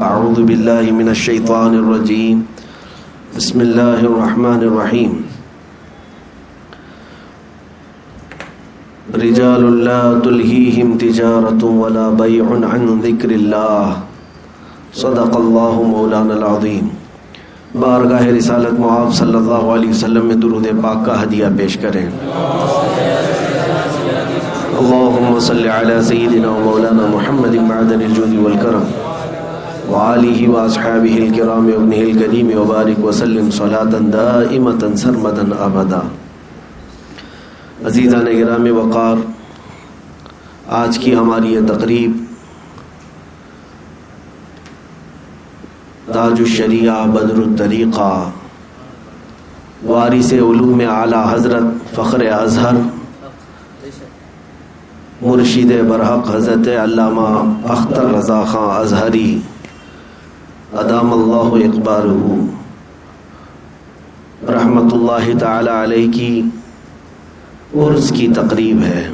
اعوذ باللہ من الشیطان الرجیم بسم اللہ الرحمن الرحیم رجال لا تلہیہم تجارت ولا بیع عن ذکر اللہ صدق اللہ مولانا العظیم۔ بارگاہ رسالت معاب صلی اللہ علیہ وسلم میں درود پاک کا ہدیہ پیش کریں۔ اللہم صلی علی سیدنا و مولانا محمد معدن الجود والکرم وآلہ واصحابہ الکرام وابنہ الکریم وبارک وسلم صلاۃ دائمۃ سرمدا ابدا۔ عزیزان گرام وقار، آج کی ہماری یہ تقریب تاج الشریعہ بدر الطریقہ وارث علوم اعلیٰ حضرت فخر ازہر مرشد برحق حضرت علامہ اختر رضا خان ازہری ادام اللہ اقبارہ رحمۃ اللہ تعالی علیہ کی عرس کی تقریب ہے۔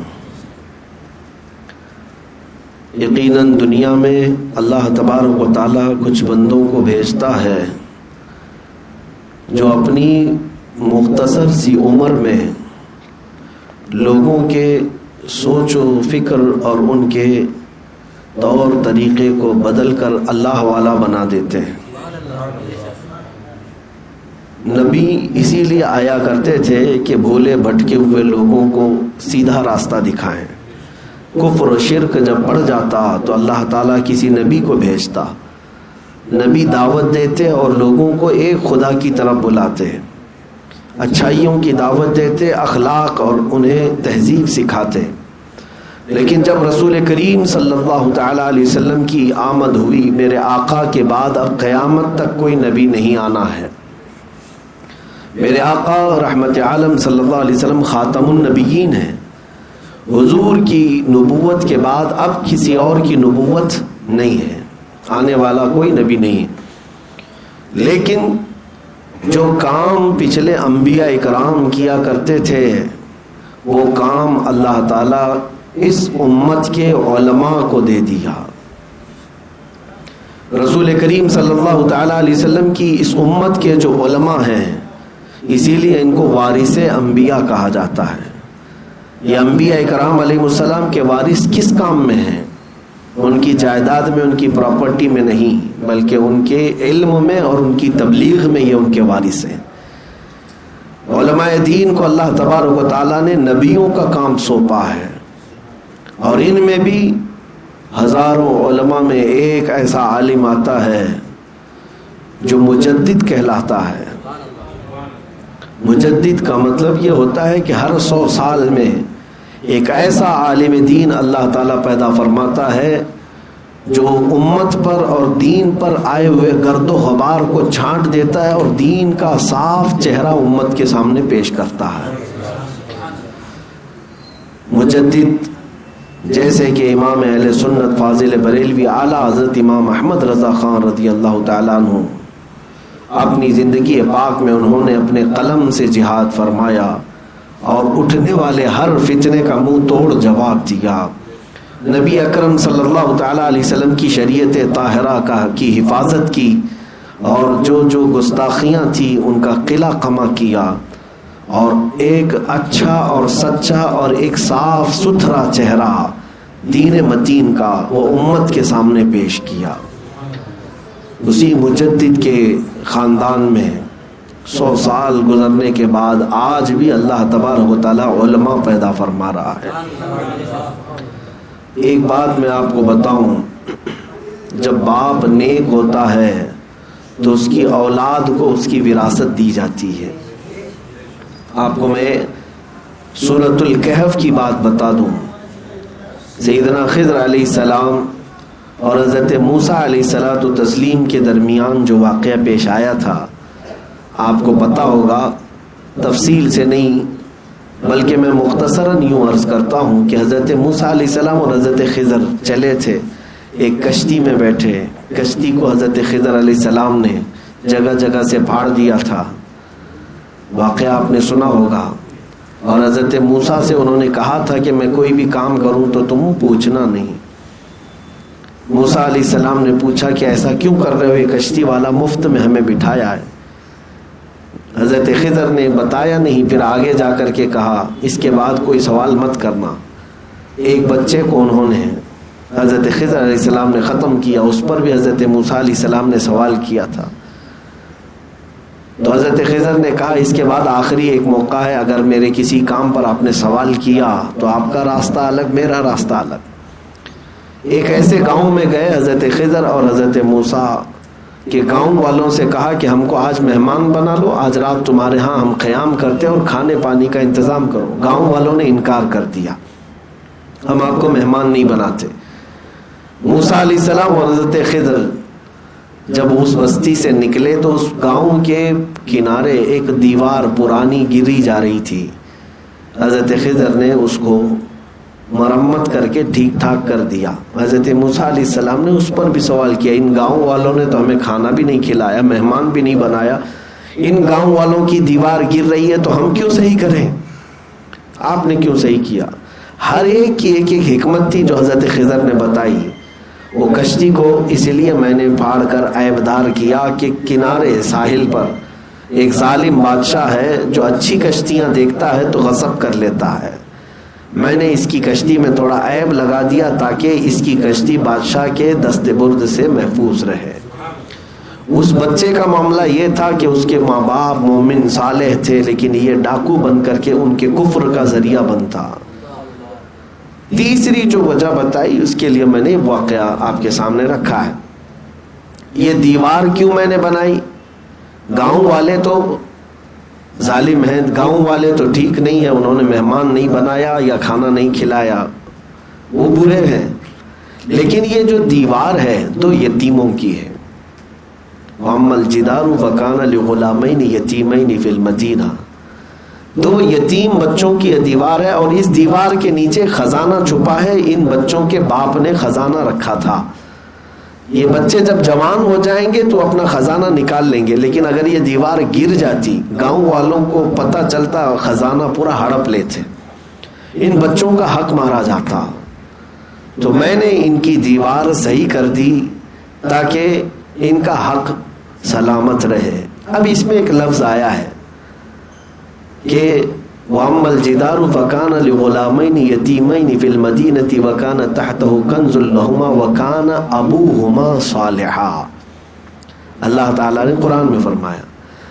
یقیناً دنیا میں اللہ تبارک و تعالیٰ کچھ بندوں کو بھیجتا ہے جو اپنی مختصر سی عمر میں لوگوں کے سوچ و فکر اور ان کے طور طریقے کو بدل کر اللہ والا بنا دیتے ہیں۔ نبی اسی لیے آیا کرتے تھے کہ بھولے بھٹکے ہوئے لوگوں کو سیدھا راستہ دکھائیں۔ کفر و شرک جب پڑ جاتا تو اللہ تعالیٰ کسی نبی کو بھیجتا، نبی دعوت دیتے اور لوگوں کو ایک خدا کی طرف بلاتے، اچھائیوں کی دعوت دیتے، اخلاق اور انہیں تہذیب سکھاتے۔ لیکن جب رسول کریم صلی اللہ تعالیٰ علیہ وسلم کی آمد ہوئی، میرے آقا کے بعد اب قیامت تک کوئی نبی نہیں آنا ہے، میرے آقا رحمت عالم صلی اللہ علیہ وسلم خاتم النبیین ہیں، حضور کی نبوت کے بعد اب کسی اور کی نبوت نہیں ہے، آنے والا کوئی نبی نہیں ہے۔ لیکن جو کام پچھلے انبیاء اکرام کیا کرتے تھے وہ کام اللہ تعالیٰ اس امت کے علماء کو دے دیا۔ رسول کریم صلی اللہ تعالیٰ علیہ وسلم کی اس امت کے جو علماء ہیں، اسی لیے ان کو وارث انبیاء کہا جاتا ہے۔ یہ انبیاء اکرام علیہ السلام کے وارث کس کام میں ہیں؟ ان کی جائیداد میں، ان کی پراپرٹی میں نہیں، بلکہ ان کے علم میں اور ان کی تبلیغ میں یہ ان کے وارث ہیں۔ علماء دین کو اللہ تبارک و تعالیٰ نے نبیوں کا کام سونپا ہے، اور ان میں بھی ہزاروں علماء میں ایک ایسا عالم آتا ہے جو مجدد کہلاتا ہے۔ مجدد کا مطلب یہ ہوتا ہے کہ ہر 100 سال میں ایک ایسا عالم دین اللہ تعالیٰ پیدا فرماتا ہے جو امت پر اور دین پر آئے ہوئے گرد و غبار کو چھانٹ دیتا ہے اور دین کا صاف چہرہ امت کے سامنے پیش کرتا ہے۔ مجدد جیسے کہ امام اہل سنت فاضل بریلوی اعلیٰ حضرت امام احمد رضا خان رضی اللہ تعالیٰ عنہ، اپنی زندگی پاک میں انہوں نے اپنے قلم سے جہاد فرمایا اور اٹھنے والے ہر فتنے کا منہ توڑ جواب دیا۔ نبی اکرم صلی اللہ تعالیٰ علیہ وسلم کی شریعت طاہرہ کی حفاظت کی، اور جو گستاخیاں تھیں ان کا قلع قمع کیا، اور ایک اچھا اور سچا اور ایک صاف ستھرا چہرہ دین متین کا وہ امت کے سامنے پیش کیا۔ اسی مجدد کے خاندان میں 100 سال گزرنے کے بعد آج بھی اللہ تبارک و تعالیٰ علماء پیدا فرما رہا ہے۔ ایک بات میں آپ کو بتاؤں، جب باپ نیک ہوتا ہے تو اس کی اولاد کو اس کی وراثت دی جاتی ہے۔ آپ کو میں سورۃ الکہف کی بات بتا دوں۔ سیدنا خضر علیہ السلام اور حضرت موسیٰ علیہ الصلوۃ والتسلیم کے درمیان جو واقعہ پیش آیا تھا، آپ کو پتہ ہوگا، تفصیل سے نہیں بلکہ میں مختصراً یوں عرض کرتا ہوں کہ حضرت موسیٰ علیہ السلام اور حضرت خضر چلے تھے، ایک کشتی میں بیٹھے، کشتی کو حضرت خضر علیہ السلام نے جگہ جگہ سے پھاڑ دیا تھا، واقعہ آپ نے سنا ہوگا۔ اور حضرت موسیٰ سے انہوں نے کہا تھا کہ میں کوئی بھی کام کروں تو تم پوچھنا نہیں۔ موسیٰ علیہ السلام نے پوچھا کہ ایسا کیوں کر رہے ہو، یہ کشتی والا مفت میں ہمیں بٹھایا ہے۔ حضرت خضر نے بتایا نہیں، پھر آگے جا کر کے کہا اس کے بعد کوئی سوال مت کرنا۔ ایک بچے کو انہوں نے حضرت خضر علیہ السلام نے ختم کیا، اس پر بھی حضرت موسیٰ علیہ السلام نے سوال کیا تھا۔ تو حضرت خضر نے کہا اس کے بعد آخری ایک موقع ہے، اگر میرے کسی کام پر آپ نے سوال کیا تو آپ کا راستہ الگ، میرا راستہ الگ۔ ایک ایسے گاؤں میں گئے حضرت خضر اور حضرت موسیٰ کہ گاؤں والوں سے کہا کہ ہم کو آج مہمان بنا لو، آج رات تمہارے ہاں ہم قیام کرتے اور کھانے پانی کا انتظام کرو۔ گاؤں والوں نے انکار کر دیا، ہم آپ کو مہمان نہیں بناتے۔ موسیٰ علیہ السلام اور حضرت خضر جب اس بستی سے نکلے تو اس گاؤں کے کنارے ایک دیوار پرانی گری جا رہی تھی۔ حضرت خضر نے اس کو مرمت کر کے ٹھیک ٹھاک کر دیا۔ حضرت موسیٰ علیہ السلام نے اس پر بھی سوال کیا، ان گاؤں والوں نے تو ہمیں کھانا بھی نہیں کھلایا، مہمان بھی نہیں بنایا، ان گاؤں والوں کی دیوار گر رہی ہے تو ہم کیوں صحیح کریں، آپ نے کیوں صحیح کیا؟ ہر ایک کی ایک ایک حکمت تھی جو حضرت خضر نے بتائی۔ وہ کشتی کو اس لیے میں نے پھاڑ کر عیبدار کیا کہ کنارے ساحل پر ایک ظالم بادشاہ ہے جو اچھی کشتیاں دیکھتا ہے تو غصب کر لیتا ہے۔ میں نے اس کی کشتی میں تھوڑا عیب لگا دیا تاکہ اس کی کشتی بادشاہ کے دست برد سے محفوظ رہے۔ اس بچے کا معاملہ یہ تھا کہ اس کے ماں باپ مومن صالح تھے، لیکن یہ ڈاکو بن کر کے ان کے کفر کا ذریعہ بنتا۔ تیسری جو وجہ بتائی اس کے لیے میں نے واقعہ آپ کے سامنے رکھا ہے۔ یہ دیوار کیوں میں نے بنائی؟ گاؤں والے تو ظالم ہیں، گاؤں والے تو ٹھیک نہیں ہے، انہوں نے مہمان نہیں بنایا یا کھانا نہیں کھلایا، وہ برے ہیں۔ لیکن یہ جو دیوار ہے تو یتیموں کی ہے۔ وَأَمَّا الْجِدَارُ فَكَانَ لِغُلَامَيْنِ يَتِيمَيْنِ فِي الْمَدِينَةِ، تو یتیم بچوں کی یہ دیوار ہے اور اس دیوار کے نیچے خزانہ چھپا ہے، ان بچوں کے باپ نے خزانہ رکھا تھا۔ یہ بچے جب جوان ہو جائیں گے تو اپنا خزانہ نکال لیں گے، لیکن اگر یہ دیوار گر جاتی، گاؤں والوں کو پتہ چلتا، خزانہ پورا ہڑپ لیتے، ان بچوں کا حق مارا جاتا۔ تو میں نے ان کی دیوار صحیح کر دی تاکہ ان کا حق سلامت رہے۔ اب اس میں ایک لفظ آیا ہے کہ وَأَمَّا الْجِدَارُ فَكَانَ لِغُلَامَيْنِ يَتِيمَيْنِ فِي الْمَدِينَةِ وَكَانَ تَحْتَهُ كَنْزٌ لَهُمَا وَكَانَ أَبُوهُمَا صَالِحًا۔ اللہ تعالیٰ نے قرآن میں فرمایا،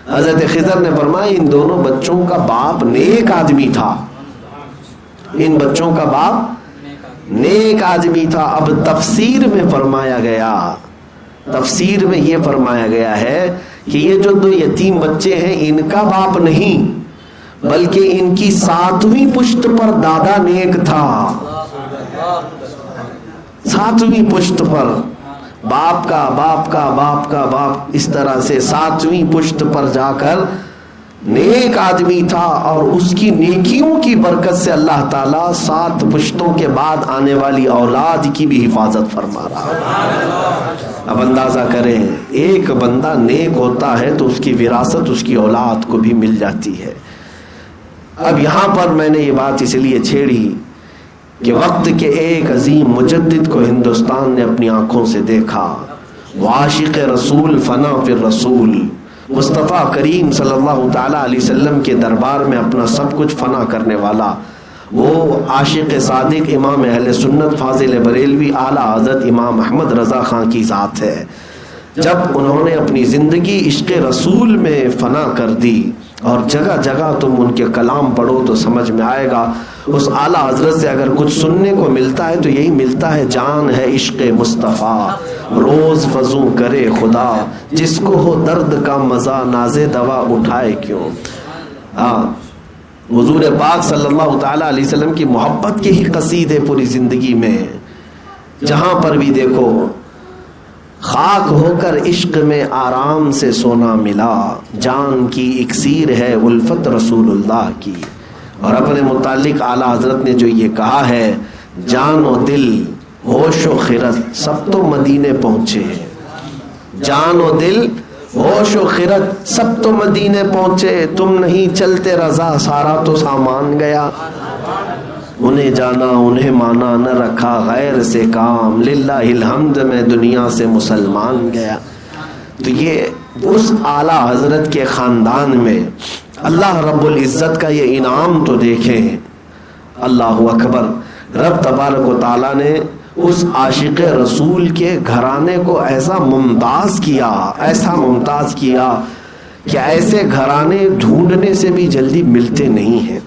حضرت خضر نے فرمایا ان دونوں بچوں کا باپ نیک آدمی تھا، ان بچوں کا باپ نیک آدمی تھا۔ اب تفسیر میں فرمایا گیا، تفسیر میں یہ فرمایا گیا ہے کہ یہ جو دو یتیم بچے ہیں ان کا باپ نہیں، بلکہ ان کی ساتویں پشت پر دادا نیک تھا۔ ساتویں پشت پر باپ کا باپ کا باپ کا باپ، اس طرح سے ساتویں پشت پر جا کر نیک آدمی تھا، اور اس کی نیکیوں کی برکت سے اللہ تعالیٰ 7 پشتوں کے بعد آنے والی اولاد کی بھی حفاظت فرما رہا۔ اب اندازہ کریں، ایک بندہ نیک ہوتا ہے تو اس کی وراثت اس کی اولاد کو بھی مل جاتی ہے۔ اب یہاں پر میں نے یہ بات اس لیے چھیڑی کہ وقت کے ایک عظیم مجدد کو ہندوستان نے اپنی آنکھوں سے دیکھا، وہ عاشق رسول فنا فی الرسول، مصطفیٰ کریم صلی اللہ تعالیٰ علیہ وسلم کے دربار میں اپنا سب کچھ فنا کرنے والا، وہ عاشق صادق امام اہل سنت فاضل بریلوی اعلیٰ حضرت امام احمد رضا خان کی ذات ہے۔ جب انہوں نے اپنی زندگی عشق رسول میں فنا کر دی، اور جگہ جگہ تم ان کے کلام پڑھو تو سمجھ میں آئے گا، اس اعلیٰ حضرت سے اگر کچھ سننے کو ملتا ہے تو یہی ملتا ہے، جان ہے عشق مصطفیٰ روز فزوں کرے خدا، جس کو ہو درد کا مزہ ناز دوا اٹھائے کیوں۔ حضور پاک صلی اللہ تعالیٰ علیہ وسلم کی محبت کے ہی قصیدے پوری زندگی میں، جہاں پر بھی دیکھو، خاک ہو کر عشق میں آرام سے سونا ملا، جان کی اکسیر ہے الفت رسول اللہ کی۔ اور اپنے متعلق اعلیٰ حضرت نے جو یہ کہا ہے، جان و دل ہوش و خرد سب تو مدینے پہنچے، جان و دل ہوش و خرد سب تو مدینے پہنچے، تم نہیں چلتے رضا سارا تو سامان گیا۔ انہیں جانا انہیں مانا نہ رکھا غیر سے کام، للہ الحمد میں دنیا سے مسلمان گیا۔ تو یہ اس اعلیٰ حضرت کے خاندان میں اللہ رب العزت کا یہ انعام تو دیکھیں، اللہ اکبر۔ رب تبارک و تعالیٰ نے اس عاشق رسول کے گھرانے کو ایسا ممتاز کیا کہ ایسے گھرانے ڈھونڈنے سے بھی جلدی ملتے نہیں ہیں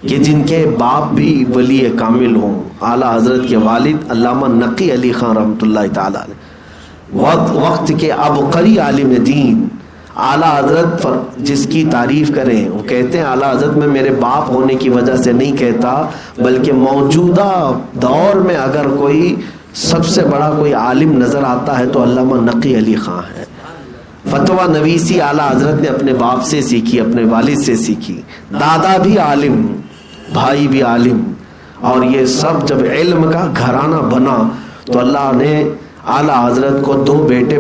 کہ جن کے باپ بھی ولی کامل ہوں۔ اعلیٰ حضرت کے والد علامہ نقی علی خان رحمۃ اللہ تعالیٰ وقت کے عبقری عالم دین، اعلیٰ حضرت جس کی تعریف کریں، وہ کہتے ہیں اعلیٰ حضرت میں میرے باپ ہونے کی وجہ سے نہیں کہتا، بلکہ موجودہ دور میں اگر کوئی سب سے بڑا کوئی عالم نظر آتا ہے تو علامہ نقی علی خان ہے۔ فتویٰ نویسی اعلیٰ حضرت نے اپنے باپ سے سیکھی، اپنے والد سے سیکھی، دادا بھی عالم، بھائی بھی عالم، اور یہ سب جب علم کا گھرانہ بنا تو اللہ نے اعلیٰ حضرت کو 2 بیٹے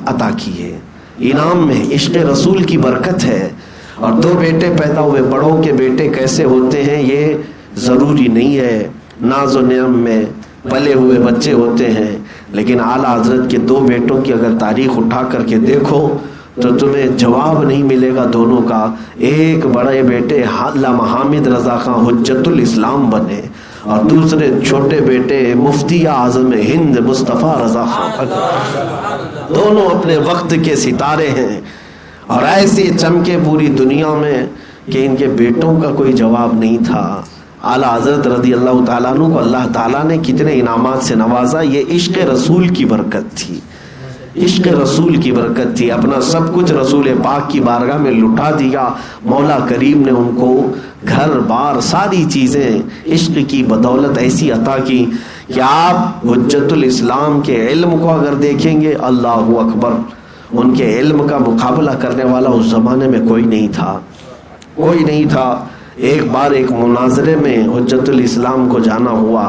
عطا کیے انعام میں۔ عشق رسول کی برکت ہے، اور 2 بیٹے پیدا ہوئے۔ بڑوں کے بیٹے کیسے ہوتے ہیں یہ ضروری نہیں ہے، ناز و نعم میں پلے ہوئے بچے ہوتے ہیں، لیکن اعلیٰ حضرت کے 2 بیٹوں کی اگر تاریخ اٹھا کر کے دیکھو تو تمہیں جواب نہیں ملے گا دونوں کا۔ ایک بڑے بیٹے علامہ حامد رضا خان حجت الاسلام بنے، اور دوسرے چھوٹے بیٹے مفتی اعظم ہند مصطفیٰ رضا خان۔ دونوں اپنے وقت کے ستارے ہیں، اور ایسے چمکے پوری دنیا میں کہ ان کے بیٹوں کا کوئی جواب نہیں تھا۔ اعلیٰ حضرت رضی اللہ تعالیٰ عنہ کو اللہ تعالیٰ نے کتنے انعامات سے نوازا، یہ عشق رسول کی برکت تھی، عشق رسول کی برکت تھی۔ اپنا سب کچھ رسول پاک کی بارگاہ میں لٹا دیا، مولا کریم نے ان کو گھر بار ساری چیزیں عشق کی بدولت ایسی عطا کی کہ آپ حجت الاسلام کے علم کو اگر دیکھیں گے، اللہ اکبر، ان کے علم کا مقابلہ کرنے والا اس زمانے میں کوئی نہیں تھا۔ ایک بار ایک مناظرے میں حجت الاسلام کو جانا ہوا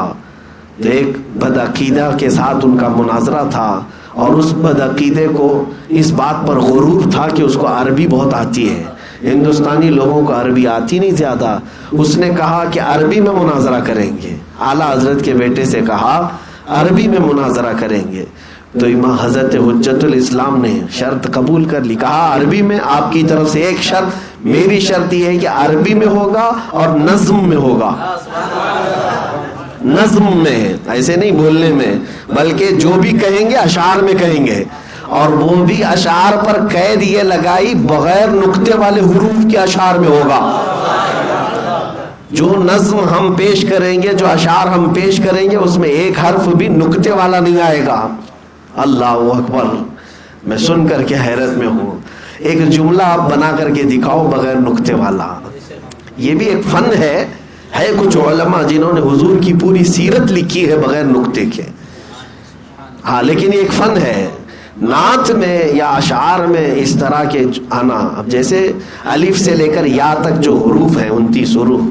تو ایک بدعقیدہ کے ساتھ ان کا مناظرہ تھا، اور اس بدعقیدے کو اس بات پر غرور تھا کہ اس کو عربی بہت آتی ہے، ہندوستانی لوگوں کو عربی آتی نہیں زیادہ۔ اس نے کہا کہ عربی میں مناظرہ کریں گے، اعلیٰ حضرت کے بیٹے سے کہا عربی میں مناظرہ کریں گے، تو امام حضرت حجت الاسلام نے شرط قبول کر لی، کہا عربی میں آپ کی طرف سے ایک شرط، میری شرط یہ ہے کہ عربی میں ہوگا اور نظم میں ہوگا، نظم میں، ایسے نہیں بولنے میں، بلکہ جو بھی کہیں گے اشعار میں کہیں گے، اور وہ بھی اشعار پر قید یہ لگائی بغیر نقطے والے حروف کے اشعار میں ہوگا۔ جو نظم ہم پیش کریں گے، جو اشعار ہم پیش کریں گے، اس میں ایک حرف بھی نقطے والا نہیں آئے گا۔ اللہ اکبر، میں سن کر کے حیرت میں ہوں۔ ایک جملہ آپ بنا کر کے دکھاؤ بغیر نقطے والا، یہ بھی ایک فن ہے کچھ علماء جنہوں نے حضور کی پوری سیرت لکھی ہے بغیر نقطے کے، ہاں، لیکن یہ ایک فن ہے۔ نعت میں یا اشعار میں اس طرح کے آنا، اب جیسے الف سے لے کر یا تک جو حروف ہیں 29 حروف،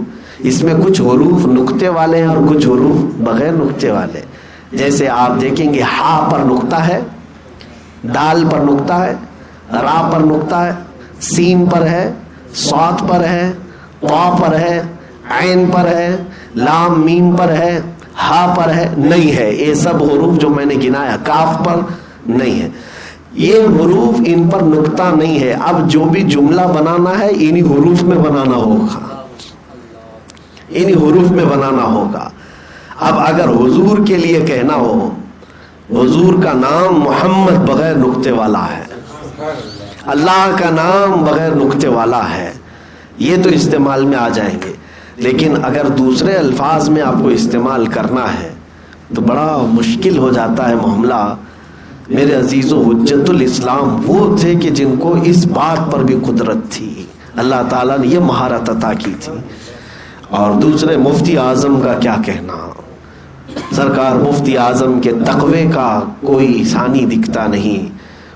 اس میں کچھ حروف نقطے والے ہیں اور کچھ حروف بغیر نقطے والے۔ جیسے آپ دیکھیں گے ہا پر نقطہ ہے، دال پر نقطہ ہے، را پر نقطہ ہے، سین پر ہے، صاد پر ہے، طا پر ہے، عین پر ہے، لام میم پر ہے، ہا پر ہے، نہیں ہے۔ یہ سب حروف جو میں نے گنایا، کاف پر نہیں ہے، یہ حروف ان پر نقطہ نہیں ہے۔ اب جو بھی جملہ بنانا ہے انہی حروف میں بنانا ہوگا، انہی حروف میں بنانا ہوگا۔ اب اگر حضور کے لیے کہنا ہو، حضور کا نام محمد بغیر نقطے والا ہے، اللہ کا نام بغیر نقطے والا ہے، یہ تو استعمال میں آ جائیں گے۔ لیکن اگر دوسرے الفاظ میں آپ کو استعمال کرنا ہے تو بڑا مشکل ہو جاتا ہے معاملہ۔ میرے عزیزو، حجت الاسلام وہ تھے کہ جن کو اس بات پر بھی قدرت تھی، اللہ تعالیٰ نے یہ مہارت عطا کی تھی۔ اور دوسرے مفتی اعظم کا کیا کہنا، سرکار مفتی اعظم کے تقوی کا کوئی ثانی دکھتا نہیں۔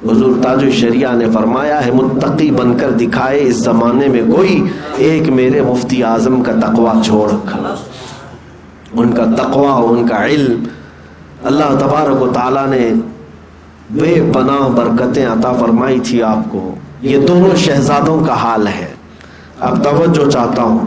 حضور تاج الشریعہ نے فرمایا ہے، متقی بن کر دکھائے اس زمانے میں کوئی ایک میرے مفتی اعظم کا تقوی چھوڑ کر۔ ان کا تقوی، ان کا علم، اللہ تبارک و تعالیٰ نے بے پناہ برکتیں عطا فرمائی تھی آپ کو۔ یہ دونوں شہزادوں کا حال ہے۔ اب توجہ چاہتا ہوں،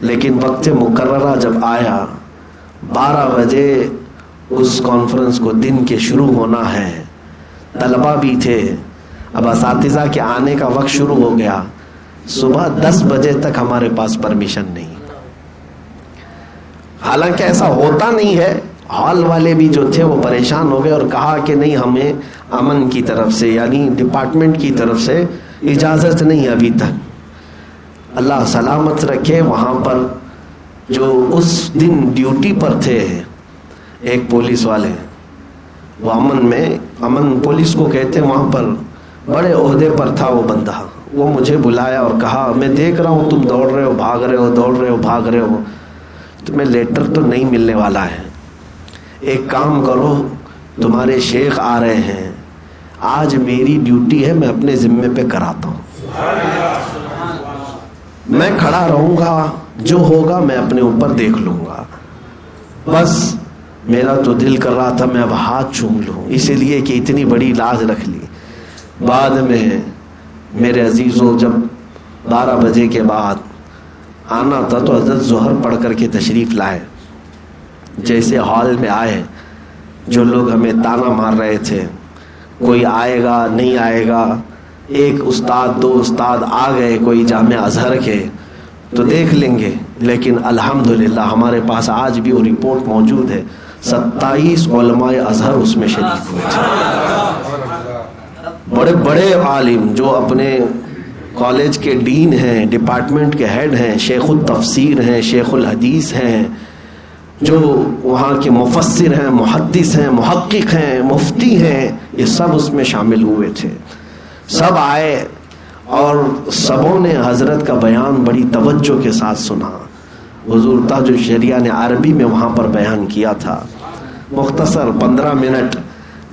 لیکن وقت مقررہ جب آیا 12 بجے اس کانفرنس کو دن کے شروع ہونا ہے، طلبہ بھی تھے، اب اساتذہ کے آنے کا وقت شروع ہو گیا، صبح 10 بجے تک ہمارے پاس پرمیشن نہیں۔ حالانکہ ایسا ہوتا نہیں ہے، ہال والے بھی جو تھے وہ پریشان ہو گئے اور کہا کہ نہیں، ہمیں امن کی طرف سے یعنی ڈپارٹمنٹ کی طرف سے اجازت نہیں ابھی تک۔ اللہ سلامت رکھے، وہاں پر جو اس دن ڈیوٹی پر تھے ایک پولیس والے، وہ امن پولیس کو کہتے ہیں، وہاں پر بڑے عہدے پر تھا وہ بندہ، وہ مجھے بلایا اور کہا میں دیکھ رہا ہوں تم دوڑ رہے ہو، بھاگ رہے ہو، دوڑ رہے ہو، بھاگ رہے ہو، تمہیں لیٹر تو نہیں ملنے والا ہے، ایک کام کرو، تمہارے شیخ آ رہے ہیں، آج میری ڈیوٹی ہے، میں اپنے ذمے پہ کراتا ہوں، میں کھڑا رہوں گا، جو ہوگا میں اپنے اوپر دیکھ لوں گا، بس میرا تو دل کر رہا تھا میں اب ہاتھ چوم لوں، اسی لیے کہ اتنی بڑی لاج رکھ لی۔ بعد میں میرے عزیزوں جب 12 بجے کے بعد آنا تھا تو حضرت ظہر پڑھ کر کے تشریف لائے، جیسے ہال میں آئے، جو لوگ ہمیں تانا مار رہے تھے کوئی آئے گا نہیں آئے گا، ایک استاد 2 استاد آ گئے کوئی جامعہ ازہر کے تو دیکھ لیں گے، لیکن الحمدللہ ہمارے پاس آج بھی وہ رپورٹ موجود ہے، 27 علماء ازہر اس میں شریک ہوئے تھے، بڑے بڑے عالم جو اپنے کالج کے ڈین ہیں، ڈپارٹمنٹ کے ہیڈ ہیں، شیخ التفسیر ہیں، شیخ الحدیث ہیں، جو وہاں کے مفسر ہیں، محدث ہیں، محقق ہیں، مفتی ہیں، یہ سب اس میں شامل ہوئے تھے، سب آئے اور سبوں نے حضرت کا بیان بڑی توجہ کے ساتھ سنا۔ حضور تاج الشریعہ نے عربی میں وہاں پر بیان کیا تھا، مختصر 15 منٹ،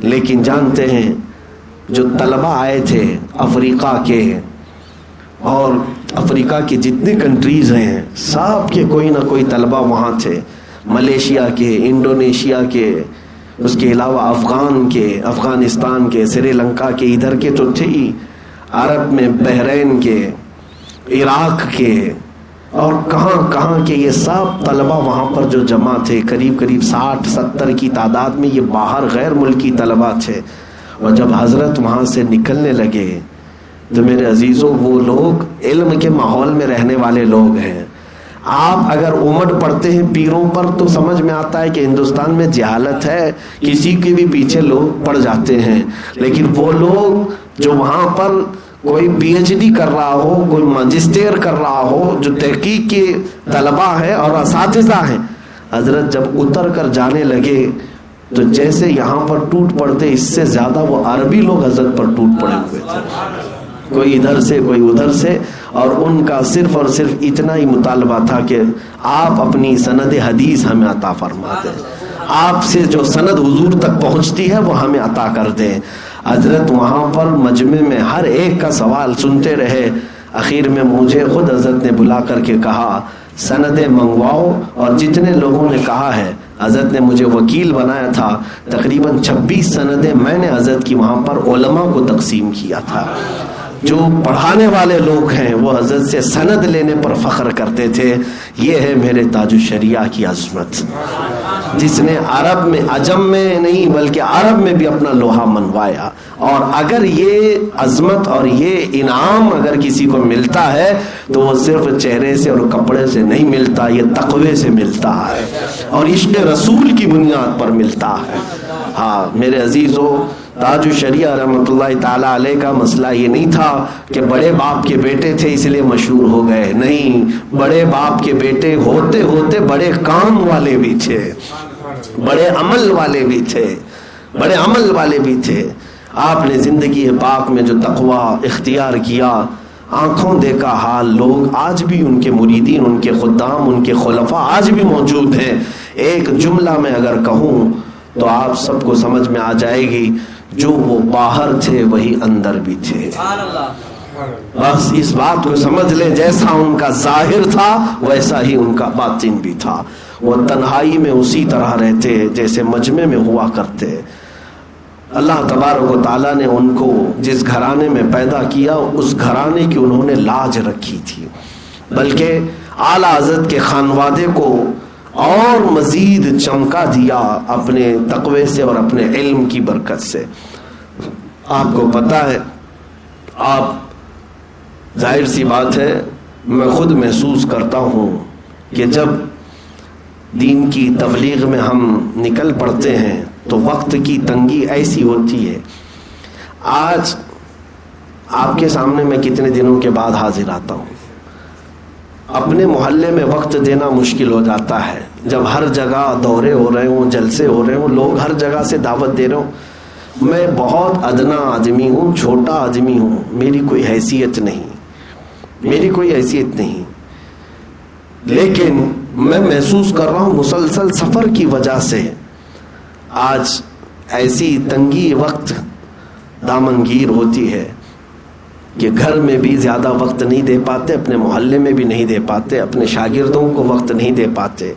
لیکن جانتے ہیں جو طلبہ آئے تھے افریقہ کے اور افریقہ کی جتنی کنٹریز ہیں سب کے کوئی نہ کوئی طلبہ وہاں تھے، ملیشیا کے، انڈونیشیا کے، اس کے علاوہ افغان کے، افغانستان کے، سری لنکا کے، ادھر کے تو تھے ہی، عرب میں بحرین کے، عراق کے اور کہاں کہاں کے، یہ سب طلبہ وہاں پر جو جمع تھے، قریب 60-70 کی تعداد میں، یہ باہر غیر ملکی طلبہ تھے۔ اور جب حضرت وہاں سے نکلنے لگے تو میرے عزیزوں وہ لوگ علم کے ماحول میں رہنے والے لوگ ہیں، آپ اگر امٹ پڑھتے ہیں پیروں پر تو سمجھ میں آتا ہے کہ ہندوستان میں جہالت ہے، کسی کے بھی پیچھے لوگ پڑ جاتے ہیں، لیکن وہ لوگ جو وہاں پر کوئی پی ایچ ڈی کر رہا ہو، کوئی ماجسٹر کر رہا ہو، جو تحقیق کے طلباء ہیں اور اساتذہ ہیں، حضرت جب اتر کر جانے لگے تو جیسے یہاں پر ٹوٹ پڑتے، اس سے زیادہ وہ عربی لوگ حضرت پر ٹوٹ پڑے ہوئے تھے، کوئی ادھر سے کوئی ادھر سے، اور ان کا صرف اور صرف اتنا ہی مطالبہ تھا کہ آپ اپنی سند حدیث ہمیں عطا فرما دیں، آپ سے جو سند حضور تک پہنچتی ہے وہ ہمیں عطا کر دیں۔ حضرت وہاں پر مجمع میں ہر ایک کا سوال سنتے رہے، اخیر میں مجھے خود حضرت نے بلا کر کے کہا سندیں منگواؤ، اور جتنے لوگوں نے کہا ہے حضرت نے مجھے وکیل بنایا تھا، تقریباً 26 سندیں میں نے حضرت کی وہاں پر علماء کو تقسیم کیا تھا۔ جو پڑھانے والے لوگ ہیں وہ حضرت سے سند لینے پر فخر کرتے تھے۔ یہ ہے میرے تاج الشریعہ کی عظمت، جس نے عرب میں، عجم میں نہیں بلکہ عرب میں بھی اپنا لوہا منوایا۔ اور اگر یہ عظمت اور یہ انعام اگر کسی کو ملتا ہے تو وہ صرف چہرے سے اور کپڑے سے نہیں ملتا، یہ تقوی سے ملتا ہے اور عشق رسول کی بنیاد پر ملتا ہے۔ ہاں میرے عزیزو، تاج الشریعہ رحمۃ اللہ تعالی علیہ کا مسئلہ یہ نہیں تھا کہ بڑے باپ کے بیٹے تھے اس لیے مشہور ہو گئے، نہیں، بڑے باپ کے بیٹے ہوتے ہوتے بڑے کام والے بھی تھے، بڑے عمل والے بھی تھے، بڑے عمل والے بھی تھے۔ آپ نے زندگی پاک میں جو تقوی اختیار کیا، آنکھوں دیکھا حال، لوگ آج بھی ان کے مریدین، ان کے خدام، ان کے خلفاء آج بھی موجود ہیں۔ ایک جملہ میں اگر کہوں تو آپ سب کو سمجھ میں آ جائے گی، جو وہ باہر تھے وہی اندر بھی تھے۔ بس اس بات کو سمجھ لیں، جیسا ان کا ظاہر تھا ویسا ہی ان کا باطن بھی تھا۔ وہ تنہائی میں اسی طرح رہتے جیسے مجمع میں ہوا کرتے۔ اللہ تبارک و تعالیٰ نے ان کو جس گھرانے میں پیدا کیا، اس گھرانے کی انہوں نے لاج رکھی تھی۔ بلکہ اعلیٰ حضرت کے خانوادے کو اور مزید چمکا دیا اپنے تقوی سے اور اپنے علم کی برکت سے۔ آپ کو پتہ ہے، آپ ظاہر سی بات ہے، میں خود محسوس کرتا ہوں کہ جب دین کی تبلیغ میں ہم نکل پڑتے ہیں تو وقت کی تنگی ایسی ہوتی ہے۔ آج آپ کے سامنے میں کتنے دنوں کے بعد حاضر آتا ہوں، اپنے محلے میں وقت دینا مشکل ہو جاتا ہے، جب ہر جگہ دورے ہو رہے ہوں، جلسے ہو رہے ہوں، لوگ ہر جگہ سے دعوت دے رہے ہوں، میں بہت ادنا آدمی ہوں، چھوٹا آدمی ہوں، میری کوئی حیثیت نہیں، میری کوئی حیثیت نہیں، لیکن میں محسوس کر رہا ہوں مسلسل سفر کی وجہ سے آج ایسی تنگی وقت دامنگیر ہوتی ہے کہ گھر میں بھی زیادہ وقت نہیں دے پاتے، اپنے محلے میں بھی نہیں دے پاتے، اپنے شاگردوں کو وقت نہیں دے پاتے۔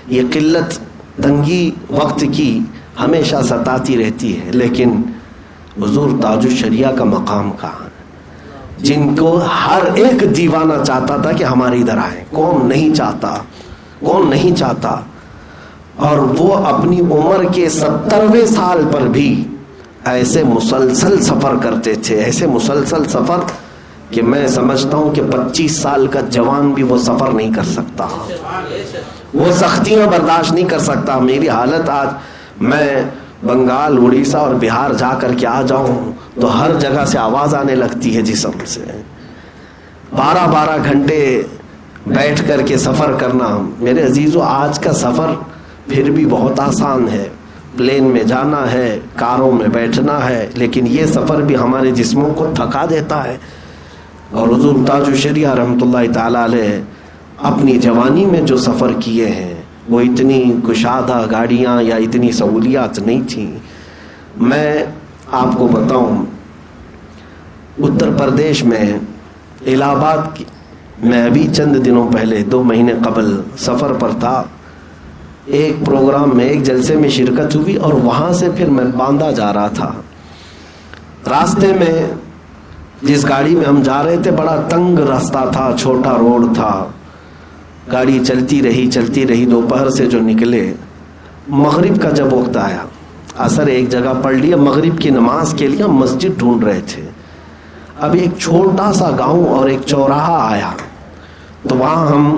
یہ قلت تنگی وقت کی ہمیشہ ستاتی رہتی ہے، لیکن حضور تاج الشریعہ کا مقام کہاں ہے، جن کو ہر ایک دیوانہ چاہتا تھا کہ ہمارے ادھر آئیں، کون نہیں چاہتا، کون نہیں چاہتا، اور وہ اپنی عمر کے 70ویں سال پر بھی ایسے مسلسل سفر کرتے تھے، ایسے مسلسل سفر کہ میں سمجھتا ہوں کہ 25 سال کا جوان بھی وہ سفر نہیں کر سکتا، وہ سختیاں برداشت نہیں کر سکتا۔ میری حالت آج، میں بنگال، اڑیسہ اور بہار جا کر کے آ جاؤں تو ہر جگہ سے آواز آنے لگتی ہے جسم سے، 12 گھنٹے بیٹھ کر کے سفر کرنا۔ میرے عزیزو، آج کا سفر پھر بھی بہت آسان ہے، پلین میں جانا ہے، کاروں میں بیٹھنا ہے، لیکن یہ سفر بھی ہمارے جسموں کو تھکا دیتا ہے۔ اور حضور تاج الشریعہ رحمۃ اللہ تعالی علیہ اپنی جوانی میں جو سفر کیے ہیں وہ اتنی کشادہ گاڑیاں یا اتنی سہولیات نہیں تھیں۔ میں آپ کو بتاؤں، اتر پردیش میں الہ آباد میں ابھی چند دنوں پہلے 2 مہینے قبل سفر پر تھا، ایک پروگرام میں، ایک جلسے میں شرکت ہوئی، اور وہاں سے پھر میں باندہ جا رہا تھا۔ راستے میں جس گاڑی میں ہم جا رہے تھے بڑا تنگ راستہ تھا، چھوٹا روڈ تھا، گاڑی چلتی رہی، دوپہر سے جو نکلے، مغرب کا جب وقت آیا، عصر ایک جگہ پڑھ لیا، مغرب کی نماز کے لیے ہم مسجد ڈھونڈ رہے تھے۔ اب ایک چھوٹا سا گاؤں اور ایک چوراہا آیا، تو وہاں ہم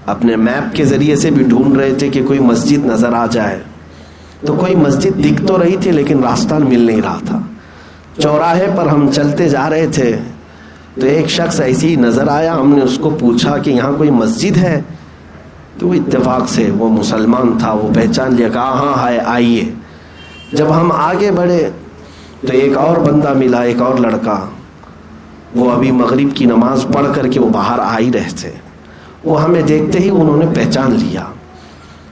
اپنے میپ کے ذریعے سے بھی ڈھونڈ رہے تھے کہ کوئی مسجد نظر آ جائے، تو کوئی مسجد دکھ تو رہی تھی لیکن راستہ مل نہیں رہا تھا۔ چوراہے پر ہم چلتے جا رہے تھے تو ایک شخص ایسی ہی نظر آیا، ہم نے اس کو پوچھا کہ یہاں کوئی مسجد ہے، تو اتفاق سے وہ مسلمان تھا، وہ پہچان لیا، کہا ہاں ہے، آئیے۔ جب ہم آگے بڑھے تو ایک اور بندہ ملا، ایک اور لڑکا، وہ ابھی مغرب کی نماز پڑھ کر کے وہ باہر آ ہی رہے تھے۔ وہ ہمیں دیکھتے ہی انہوں نے پہچان لیا،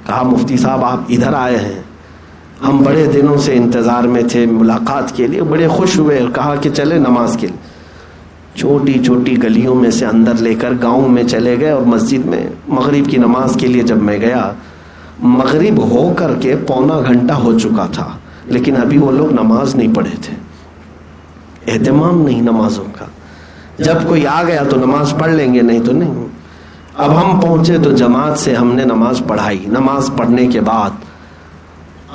کہا مفتی صاحب آپ ادھر آئے ہیں، ہم بڑے دنوں سے انتظار میں تھے ملاقات کے لیے، بڑے خوش ہوئے، کہا کہ چلے نماز کے لیے۔ چھوٹی چھوٹی گلیوں میں سے اندر لے کر گاؤں میں چلے گئے، اور مسجد میں مغرب کی نماز کے لیے جب میں گیا، مغرب ہو کر کے 1.25 گھنٹہ ہو چکا تھا، لیکن ابھی وہ لوگ نماز نہیں پڑھے تھے، اہتمام نہیں نمازوں کا۔ جب کوئی آ گیا تو نماز پڑھ لیں گے، نہیں تو نہیں۔ اب ہم پہنچے تو جماعت سے ہم نے نماز پڑھائی۔ نماز پڑھنے کے بعد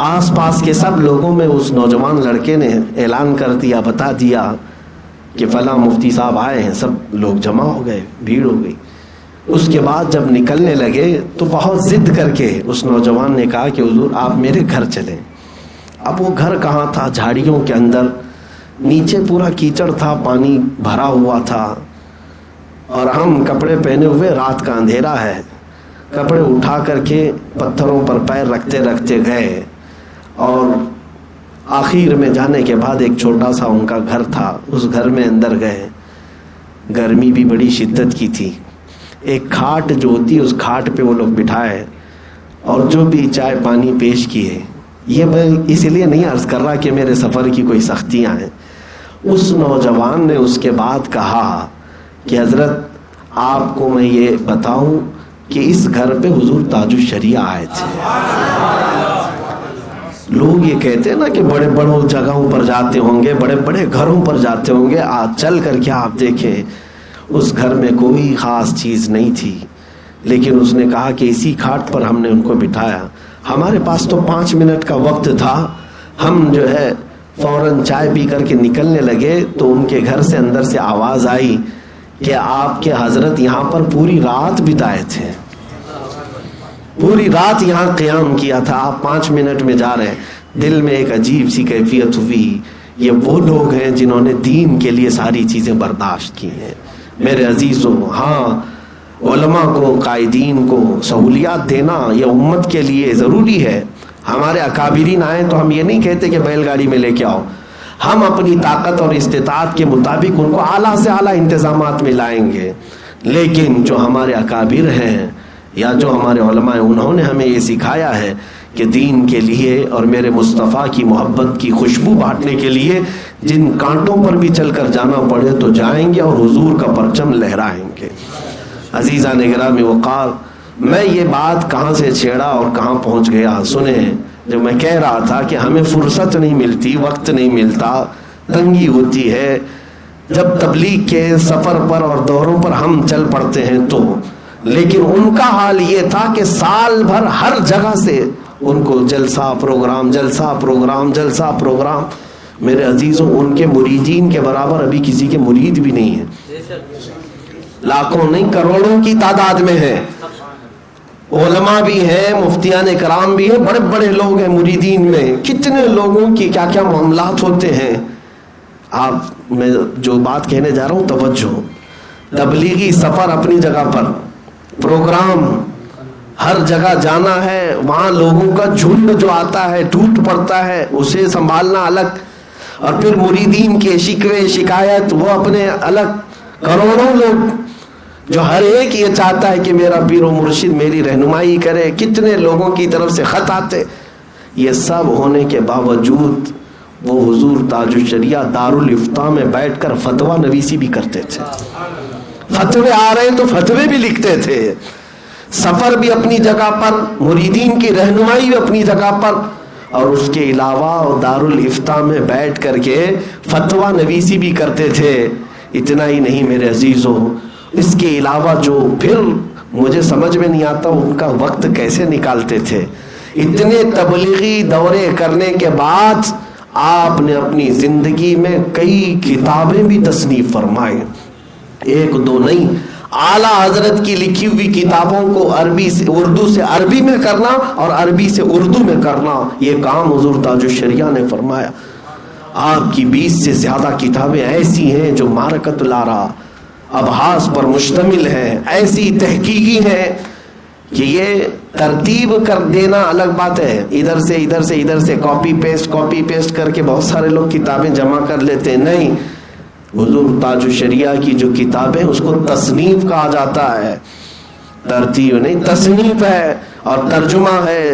آس پاس کے سب لوگوں میں اس نوجوان لڑکے نے اعلان کر دیا، بتا دیا کہ فلاں مفتی صاحب آئے ہیں، سب لوگ جمع ہو گئے، بھیڑ ہو گئی۔ اس کے بعد جب نکلنے لگے تو بہت ضد کر کے اس نوجوان نے کہا کہ حضور آپ میرے گھر چلیں۔ اب وہ گھر کہاں تھا؟ جھاڑیوں کے اندر، نیچے پورا کیچڑ تھا، پانی بھرا ہوا تھا، اور ہم کپڑے پہنے ہوئے، رات کا اندھیرا ہے، کپڑے اٹھا کر کے پتھروں پر پیر رکھتے رکھتے گئے، اور آخر میں جانے کے بعد ایک چھوٹا سا ان کا گھر تھا، اس گھر میں اندر گئے۔ گرمی بھی بڑی شدت کی تھی، ایک کھاٹ جو ہوتی اس کھاٹ پہ وہ لوگ بٹھائے، اور جو بھی چائے پانی پیش کیے۔ یہ میں اس لیے نہیں عرض کر رہا کہ میرے سفر کی کوئی سختیاں ہیں۔ اس نوجوان نے اس کے بعد کہا کہ حضرت آپ کو میں یہ بتاؤں کہ اس گھر پہ حضور تاج الشریعہ آئے تھے۔ لوگ یہ کہتے ہیں نا کہ بڑے بڑوں جگہوں پر جاتے ہوں گے، بڑے بڑے گھروں پر جاتے ہوں گے، چل کر کے آپ دیکھیں اس گھر میں کوئی خاص چیز نہیں تھی، لیکن اس نے کہا کہ اسی کھاٹ پر ہم نے ان کو بٹھایا. ہمارے پاس تو 5 منٹ کا وقت تھا. ہم جو ہے فوراً چائے پی کر کے نکلنے لگے تو ان کے گھر سے اندر سے آواز آئی کہ آپ کے حضرت یہاں پر پوری رات بتائے تھے، پوری رات یہاں قیام کیا تھا، آپ 5 منٹ میں جا رہے ہیں. دل میں ایک عجیب سی کیفیت ہوئی، یہ وہ لوگ ہیں جنہوں نے دین کے لیے ساری چیزیں برداشت کی ہیں. میرے عزیزوں، ہاں علماء کو، قائدین کو سہولیات دینا یہ امت کے لیے ضروری ہے. ہمارے اکابرین آئیں تو ہم یہ نہیں کہتے کہ بیل گاڑی میں لے کے آؤ، ہم اپنی طاقت اور استطاعت کے مطابق ان کو اعلیٰ سے اعلیٰ انتظامات میں لائیں گے. لیکن جو ہمارے اکابر ہیں یا جو ہمارے علماء ہیں، انہوں نے ہمیں یہ سکھایا ہے کہ دین کے لیے اور میرے مصطفیٰ کی محبت کی خوشبو بانٹنے کے لیے جن کانٹوں پر بھی چل کر جانا پڑے تو جائیں گے اور حضور کا پرچم لہرائیں گے. عزیزان گرامی وقار، میں یہ بات کہاں سے چھیڑا اور کہاں پہنچ گیا سنیں. جب میں کہہ رہا تھا کہ ہمیں فرصت نہیں ملتی، وقت نہیں ملتا، تنگی ہوتی ہے جب تبلیغ کے سفر پر اور دوروں پر ہم چل پڑتے ہیں تو. لیکن ان کا حال یہ تھا کہ سال بھر ہر جگہ سے ان کو جلسہ پروگرام، جلسہ پروگرام، جلسہ پروگرام. میرے عزیزوں، ان کے مریدین کے برابر ابھی کسی کے مرید بھی نہیں ہیں. لاکھوں نہیں کروڑوں کی تعداد میں ہے. علماء بھی ہیں، مفتیان کرام بھی ہیں، بڑے بڑے لوگ ہیں مریدین میں. کتنے لوگوں کی کیا کیا معاملات ہوتے ہیں. آپ میں جو بات کہنے جا رہا ہوں توجہ. تبلیغی سفر اپنی جگہ پر، پروگرام ہر جگہ جانا ہے، وہاں لوگوں کا جھنڈ جو آتا ہے ٹوٹ پڑتا ہے، اسے سنبھالنا الگ، اور پھر مریدین کے شکوے شکایت وہ اپنے الگ. کروڑوں لوگ جو ہر ایک یہ چاہتا ہے کہ میرا پیر و مرشد میری رہنمائی کرے. کتنے لوگوں کی طرف سے خط آتے. یہ سب ہونے کے باوجود وہ حضور تاج الشریعہ دارالافتاء میں بیٹھ کر فتویٰ نویسی بھی کرتے تھے. فتوے آ رہے ہیں تو فتوے بھی لکھتے تھے. سفر بھی اپنی جگہ پر، مریدین کی رہنمائی بھی اپنی جگہ پر، اور اس کے علاوہ دارالافتاء میں بیٹھ کر کے فتویٰ نویسی بھی کرتے تھے. اتنا ہی نہیں میرے عزیزوں، اس کے علاوہ جو پھر مجھے سمجھ میں نہیں آتا ان کا وقت کیسے نکالتے تھے. اتنے تبلیغی دورے کرنے کے بعد آپ نے اپنی زندگی میں کئی کتابیں بھی تصنیف فرمائے، 1-2 نہیں. اعلیٰ حضرت کی لکھی ہوئی کتابوں کو عربی سے اردو سے عربی میں کرنا اور عربی سے اردو میں کرنا، یہ کام حضور تاج الشریعہ نے فرمایا. آپ کی 20 سے زیادہ کتابیں ایسی ہیں جو معرکۃ الآراء، ابحاث پر مشتمل ہیں، ایسی تحقیقی ہیں کہ یہ ترتیب کر دینا الگ بات ہے. ادھر سے کاپی پیسٹ کر کے بہت سارے لوگ کتابیں جمع کر لیتے ہیں. نہیں، حضور تاج الشریعہ کی جو کتابیں اس کو تصنیف کہا جاتا ہے. ترتیب نہیں، تصنیف ہے، اور ترجمہ ہے،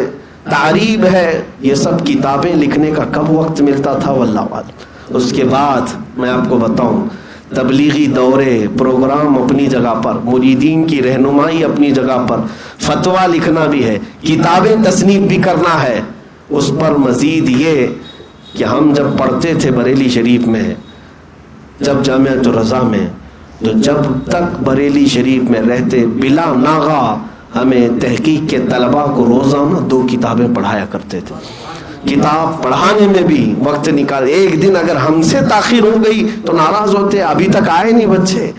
تعریب ہے. یہ سب کتابیں لکھنے کا کب وقت ملتا تھا واللہ عالم. اس کے بعد میں آپ کو بتاؤں، تبلیغی دورے پروگرام اپنی جگہ پر، مریدین کی رہنمائی اپنی جگہ پر، فتویٰ لکھنا بھی ہے، کتابیں تصنیف بھی کرنا ہے. اس پر مزید یہ کہ ہم جب پڑھتے تھے بریلی شریف میں، جب جامعۃ الرضا میں، تو جب تک بریلی شریف میں رہتے بلا ناغہ ہمیں تحقیق کے طلباء کو روزانہ 2 کتابیں پڑھایا کرتے تھے. کتاب پڑھانے میں بھی وقت نکال. ایک دن اگر ہم سے تاخیر ہو گئی تو ناراض ہوتے، ابھی تک آئے نہیں بچے.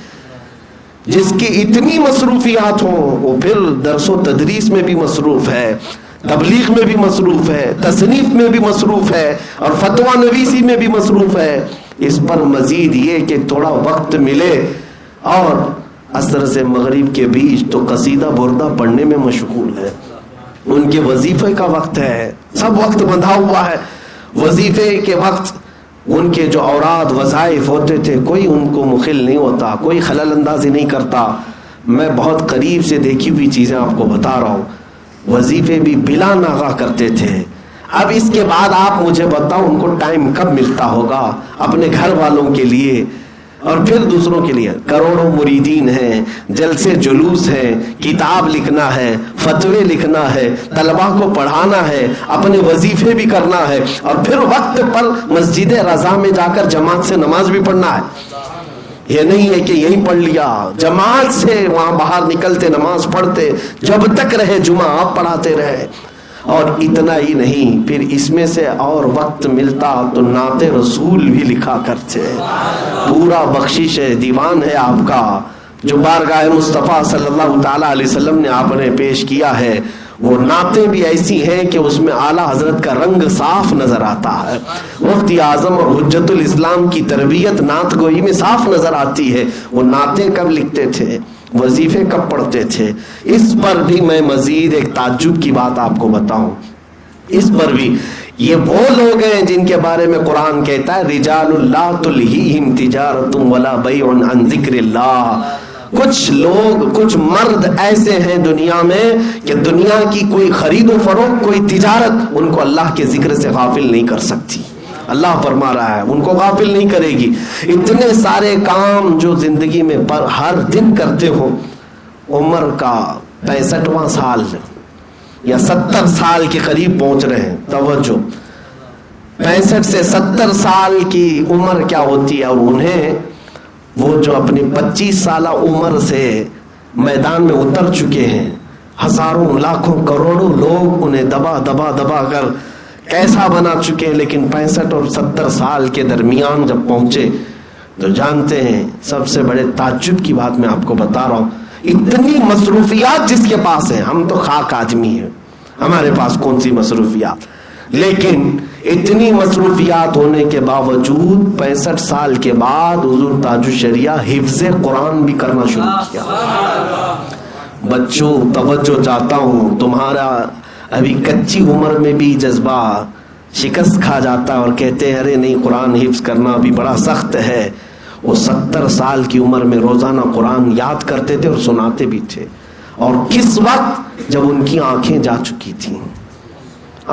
جس کی اتنی مصروفیات ہوں وہ پھر درس و تدریس میں بھی مصروف ہے، تبلیغ میں بھی مصروف ہے، تصنیف میں بھی مصروف ہے، اور فتویٰ نویسی میں بھی مصروف ہے. اس پر مزید یہ کہ تھوڑا وقت ملے اور عصر سے مغرب کے بیچ تو قصیدہ بردہ پڑھنے میں مشغول ہے. ان کے وظیفے کا وقت ہے، سب وقت بندھا ہوا ہے. وظیفے کے وقت ان کے جو اوراد وظائف ہوتے تھے کوئی ان کو مخل نہیں ہوتا، کوئی خلل اندازی نہیں کرتا. میں بہت قریب سے دیکھی ہوئی چیزیں آپ کو بتا رہا ہوں. وظیفے بھی بلا ناغہ کرتے تھے. اب اس کے بعد آپ مجھے بتاؤ ان کو ٹائم کب ملتا ہوگا اپنے گھر والوں کے لیے اور پھر دوسروں کے لیے. کروڑوں مریدین ہیں، جلسے جلوس ہیں، کتاب لکھنا ہے، فتوے لکھنا ہے، طلباء کو پڑھانا ہے، اپنے وظیفے بھی کرنا ہے، اور پھر وقت پر مسجد رضا میں جا کر جماعت سے نماز بھی پڑھنا ہے. یہ نہیں ہے کہ یہی پڑھ لیا، جماعت سے وہاں باہر نکلتے، نماز پڑھتے، جب تک رہے جمعہ آپ پڑھاتے رہے. اور اتنا ہی نہیں، پھر اس میں سے اور وقت ملتا تو نعت رسول بھی لکھا کرتے. پورا بخشش ہے، دیوان ہے آپ کا جو بارگاہ مصطفیٰ صلی اللہ تعالی علیہ وسلم نے آپ نے پیش کیا ہے. وہ نعتیں بھی ایسی ہیں کہ اس میں اعلیٰ حضرت کا رنگ صاف نظر آتا ہے. مفتی اعظم اور حجت الاسلام کی تربیت نعت گوئی میں صاف نظر آتی ہے. وہ نعتیں کب لکھتے تھے، وظیفے کب پڑھتے تھے. اس پر بھی میں مزید ایک تعجب کی بات آپ کو بتاؤں. اس پر بھی یہ وہ لوگ ہیں جن کے بارے میں قرآن کہتا ہے رجال لا تلہیہم تجارت ولا بیع عن ذکر اللہ. کچھ لوگ، کچھ مرد ایسے ہیں دنیا میں کہ دنیا کی کوئی خرید و فروخت، کوئی تجارت ان کو اللہ کے ذکر سے غافل نہیں کر سکتی. اللہ فرما رہا ہے ان کو غافل نہیں کرے گی. اتنے سارے کام جو زندگی میں ہر دن کرتے ہو، عمر کا 65واں سال یا 70 سال کے قریب پہنچ رہے ہیں. توجہ، 65 سے 70 سال کی عمر کیا ہوتی ہے، اور انہیں وہ جو اپنی 25 سالہ عمر سے میدان میں اتر چکے ہیں، ہزاروں لاکھوں کروڑوں لوگ انہیں دبا دبا دبا کر کیسا بنا چکے ہیں، لیکن 65 اور 70 سال کے درمیان جب پہنچے تو جانتے ہیں سب سے بڑے تعجب کی بات میں آپ کو بتا رہا ہوں، اتنی مصروفیات جس کے پاس ہیں. ہم تو خاک آدمی ہیں، ہمارے پاس کون سی مصروفیات، لیکن اتنی مصروفیات ہونے کے باوجود 65 سال کے بعد حضور تاج الشریعہ حفظ قرآن بھی کرنا شروع کیا. بچوں توجہ چاہتا ہوں، تمہارا ابھی کچی عمر میں بھی جذبہ شکست کھا جاتا ہے اور کہتے ہیں ارے نہیں قرآن حفظ کرنا بھی بڑا سخت ہے. وہ 70 سال کی عمر میں روزانہ قرآن یاد کرتے تھے اور سناتے بھی تھے. اور کس وقت؟ جب ان کی آنکھیں جا چکی تھیں،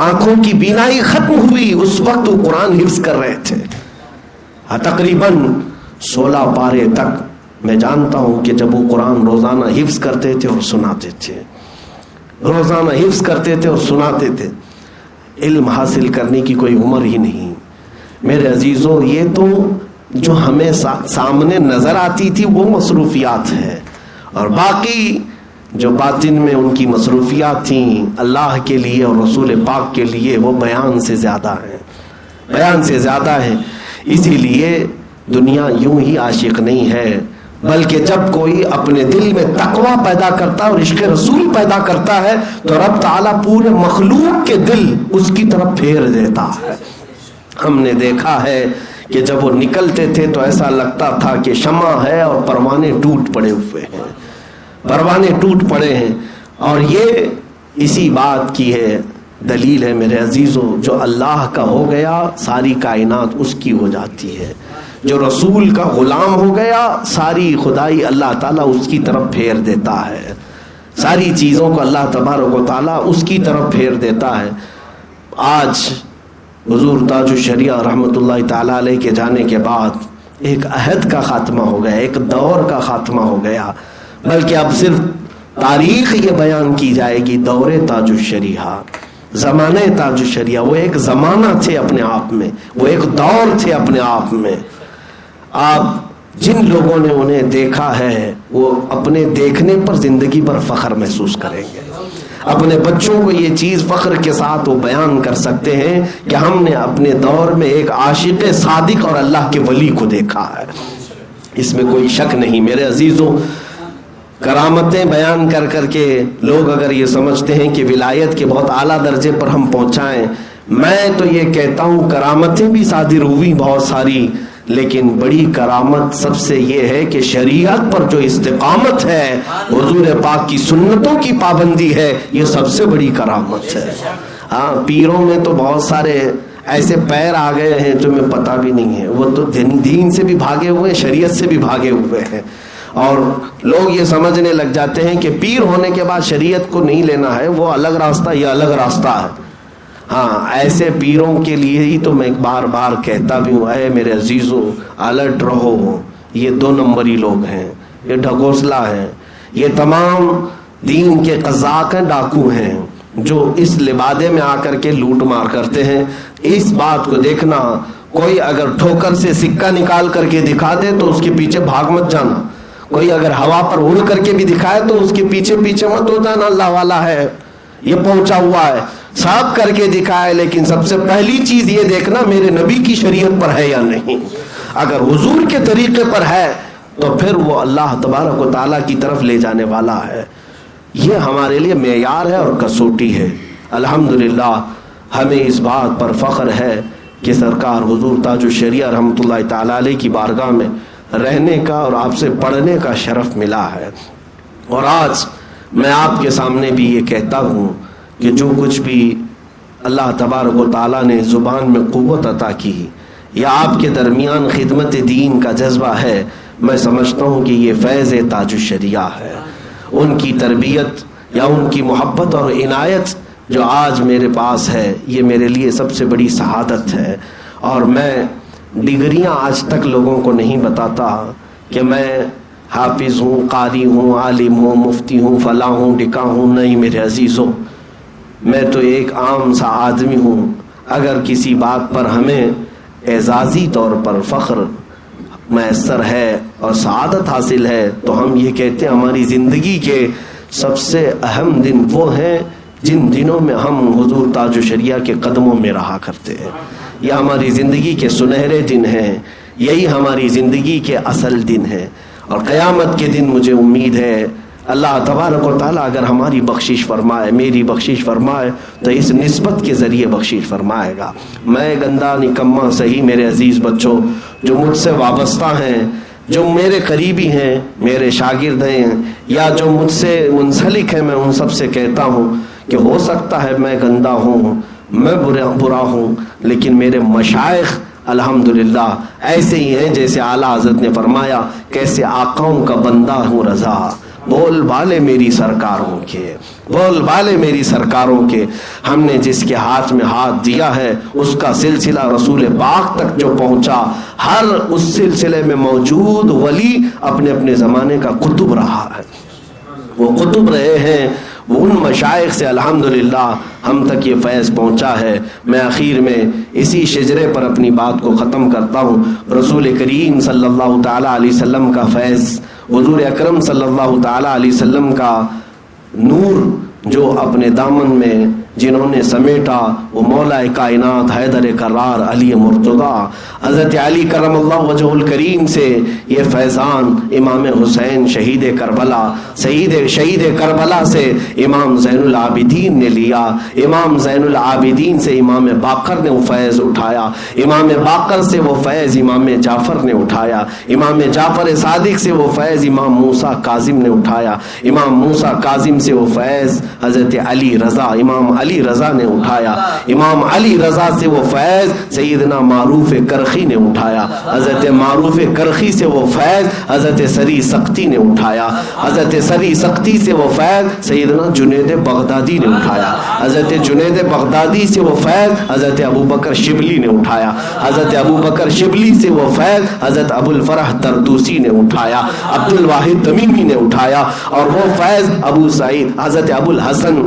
آنکھوں کی بینائی ختم ہوئی، اس وقت وہ قرآن حفظ کر رہے تھے. تقریباً 16 پارے تک میں جانتا ہوں کہ جب وہ قرآن روزانہ حفظ کرتے تھے اور سناتے تھے، روزانہ حفظ کرتے تھے اور سناتے تھے. علم حاصل کرنے کی کوئی عمر ہی نہیں. میرے عزیزوں، یہ تو جو ہمیں سامنے نظر آتی تھی وہ مصروفیات ہے، اور باقی جو باطن میں ان کی مصروفیات تھیں اللہ کے لیے اور رسول پاک کے لیے، وہ بیان سے زیادہ ہیں، بیان سے زیادہ ہیں. اسی لیے دنیا یوں ہی عاشق نہیں ہے، بلکہ جب کوئی اپنے دل میں تقوی پیدا کرتا ہے اور عشق رسول پیدا کرتا ہے تو رب تعالیٰ پورے مخلوق کے دل اس کی طرف پھیر دیتا ہے. ہم نے دیکھا ہے کہ جب وہ نکلتے تھے تو ایسا لگتا تھا کہ شمع ہے اور پروانے ٹوٹ پڑے ہوئے ہیں، پروانے ٹوٹ پڑے ہیں. اور یہ اسی بات کی ہے دلیل ہے میرے عزیزوں، جو اللہ کا ہو گیا ساری کائنات اس کی ہو جاتی ہے. جو رسول کا غلام ہو گیا ساری خدائی اللہ تعالیٰ اس کی طرف پھیر دیتا ہے. ساری چیزوں کو اللہ تبارک و تعالیٰ اس کی طرف پھیر دیتا ہے. آج حضور تاج الشریعہ رحمۃ اللہ تعالیٰ علیہ کے جانے کے بعد ایک عہد کا خاتمہ ہو گیا، ایک دور کا خاتمہ ہو گیا، بلکہ اب صرف تاریخ یہ بیان کی جائے گی. دور تاج الشریعہ، زمانہ تاج الشریعہ، وہ ایک زمانہ تھے اپنے آپ میں، وہ ایک دور تھے اپنے آپ میں. آپ جن لوگوں نے انہیں دیکھا ہے وہ اپنے دیکھنے پر زندگی پر فخر محسوس کریں گے. اپنے بچوں کو یہ چیز فخر کے ساتھ وہ بیان کر سکتے ہیں کہ ہم نے اپنے دور میں ایک عاشق صادق اور اللہ کے ولی کو دیکھا ہے. اس میں کوئی شک نہیں. میرے عزیزوں، کرامتیں بیان کر کر کے لوگ اگر یہ سمجھتے ہیں کہ ولایت کے بہت اعلیٰ درجے پر ہم پہنچائیں، میں تو یہ کہتا ہوں کرامتیں بھی صادر ہوئی بہت ساری، لیکن بڑی کرامت سب سے یہ ہے کہ شریعت پر جو استقامت ہے، حضور پاک کی سنتوں کی پابندی ہے، یہ سب سے بڑی کرامت ہے. ہاں، پیروں میں تو بہت سارے ایسے پیر آ گئے ہیں جو میں پتہ بھی نہیں ہے، وہ تو دین سے بھی بھاگے ہوئے، شریعت سے بھی بھاگے ہوئے ہیں. اور لوگ یہ سمجھنے لگ جاتے ہیں کہ پیر ہونے کے بعد شریعت کو نہیں لینا ہے، وہ الگ راستہ، یہ الگ راستہ ہے. ہاں، ایسے پیروں کے لیے ہی تو میں بار بار کہتا بھی ہوں، اے میرے عزیزو الرٹ رہو. یہ 2 نمبری لوگ ہیں، یہ ڈھکوسلا ہیں، یہ تمام دین کے قزاق ہیں، ڈاکو ہیں، جو اس لبادے میں آ کر کے لوٹ مار کرتے ہیں. اس بات کو دیکھنا کوئی اگر ٹھوکر سے سکہ نکال کر کے دکھا دے تو اس کے پیچھے بھاگ مت جانا. کوئی اگر ہوا پر اڑ کر کے بھی دکھائے تو اس کے پیچھے پیچھے مت ہو جانا, اللہ والا ہے, یہ پہنچا ہوا ہے. سب کر کے دکھائے, لیکن سب سے پہلی چیز یہ دیکھنا میرے نبی کی شریعت پر ہے یا نہیں. اگر حضور کے طریقے پر ہے تو پھر وہ اللہ تبارک و تعالیٰ کی طرف لے جانے والا ہے. یہ ہمارے لیے معیار ہے اور کسوٹی ہے. الحمدللہ ہمیں اس بات پر فخر ہے کہ سرکار حضور تاج الشریعہ رحمۃ اللہ تعالیٰ علیہ کی بارگاہ میں رہنے کا اور آپ سے پڑھنے کا شرف ملا ہے. اور آج میں آپ کے سامنے بھی یہ کہتا ہوں کہ جو کچھ بھی اللہ تبارک و تعالیٰ نے زبان میں قوت عطا کی یا آپ کے درمیان خدمت دین کا جذبہ ہے, میں سمجھتا ہوں کہ یہ فیض تاج الشریعہ ہے. ان کی تربیت یا ان کی محبت اور عنایت جو آج میرے پاس ہے, یہ میرے لیے سب سے بڑی سعادت ہے. اور میں ڈگریاں آج تک لوگوں کو نہیں بتاتا کہ میں حافظ ہوں, قاری ہوں, عالم ہوں, مفتی ہوں, فلاں ہوں, ڈکا ہوں. نہیں میرے عزیزوں, میں تو ایک عام سا آدمی ہوں. اگر کسی بات پر ہمیں اعزازی طور پر فخر میسر ہے اور سعادت حاصل ہے تو ہم یہ کہتے ہیں ہماری زندگی کے سب سے اہم دن وہ ہیں جن دنوں میں ہم حضور تاج الشریعہ کے قدموں میں رہا کرتے ہیں. یہ ہماری زندگی کے سنہرے دن ہیں, یہی ہماری زندگی کے اصل دن ہیں. اور قیامت کے دن مجھے امید ہے اللہ تبارک و تعالیٰ اگر ہماری بخشش فرمائے, میری بخشش فرمائے, تو اس نسبت کے ذریعے بخشش فرمائے گا. میں گندا نکما صحیح میرے عزیز بچوں جو مجھ سے وابستہ ہیں, جو میرے قریبی ہیں, میرے شاگرد ہیں, یا جو مجھ سے منسلک ہیں, میں ان سب سے کہتا ہوں کہ ہو سکتا ہے میں گندا ہوں, میں برا ہوں, لیکن میرے مشائخ الحمدللہ ایسے ہی ہیں جیسے اعلیٰ حضرت نے فرمایا کیسے آقاؤں کا بندہ ہوں رضا, بول بالے میری سرکاروں کے, بول بالے میری سرکاروں کے. ہم نے جس کے ہاتھ میں ہاتھ دیا ہے اس کا سلسلہ رسول پاک تک جو پہنچا, ہر اس سلسلے میں موجود ولی اپنے اپنے زمانے کا قطب رہا ہے. وہ قطب رہے ہیں, وہ ان مشائخ سے الحمدللہ ہم تک یہ فیض پہنچا ہے. میں آخر میں اسی شجرے پر اپنی بات کو ختم کرتا ہوں. رسول کریم صلی اللہ تعالیٰ علیہ وسلم کا فیض, حضور اکرم صلی اللہ تعالیٰ علیہ وسلم کا نور جو اپنے دامن میں جنہوں نے سمیٹا, وہ مولا کائنات حیدر کرار علی مرتضیٰ حضرت علی کرم اللہ وجہ الکریم سے یہ فیضان امام حسین شہید کربلا, شہید کربلا سے امام زین العابدین نے لیا, امام زین العابدین سے امام باقر نے وہ فیض اٹھایا, امام باقر سے وہ فیض امام جعفر نے اٹھایا, امام جعفر صادق سے وہ فیض امام موسیٰ کاظم نے اٹھایا, امام موسیٰ کاظم سے وہ فیض حضرت علی رضا امام علی رضا نے اٹھایا, امام علی رضا سے وہ فیض سیدنا معروف کرخی نے اٹھایا, حضرت معروف کرخی سے وہ فیض حضرت سری سختی نے اٹھایا, حضرت سری سختی سے وہ فیض سیدنا جنید بغدادی نے اٹھایا, حضرت جنید بغدادی سے وہ فیض حضرت ابو بکر شبلی نے اٹھایا, حضرت ابو بکر شبلی سے وہ فیض حضرت ابو الفرح طرطوسی نے اٹھایا, عبد الواحد تمیمی نے اٹھایا, اور وہ فیض ابو سعید حضرت ابو الحسن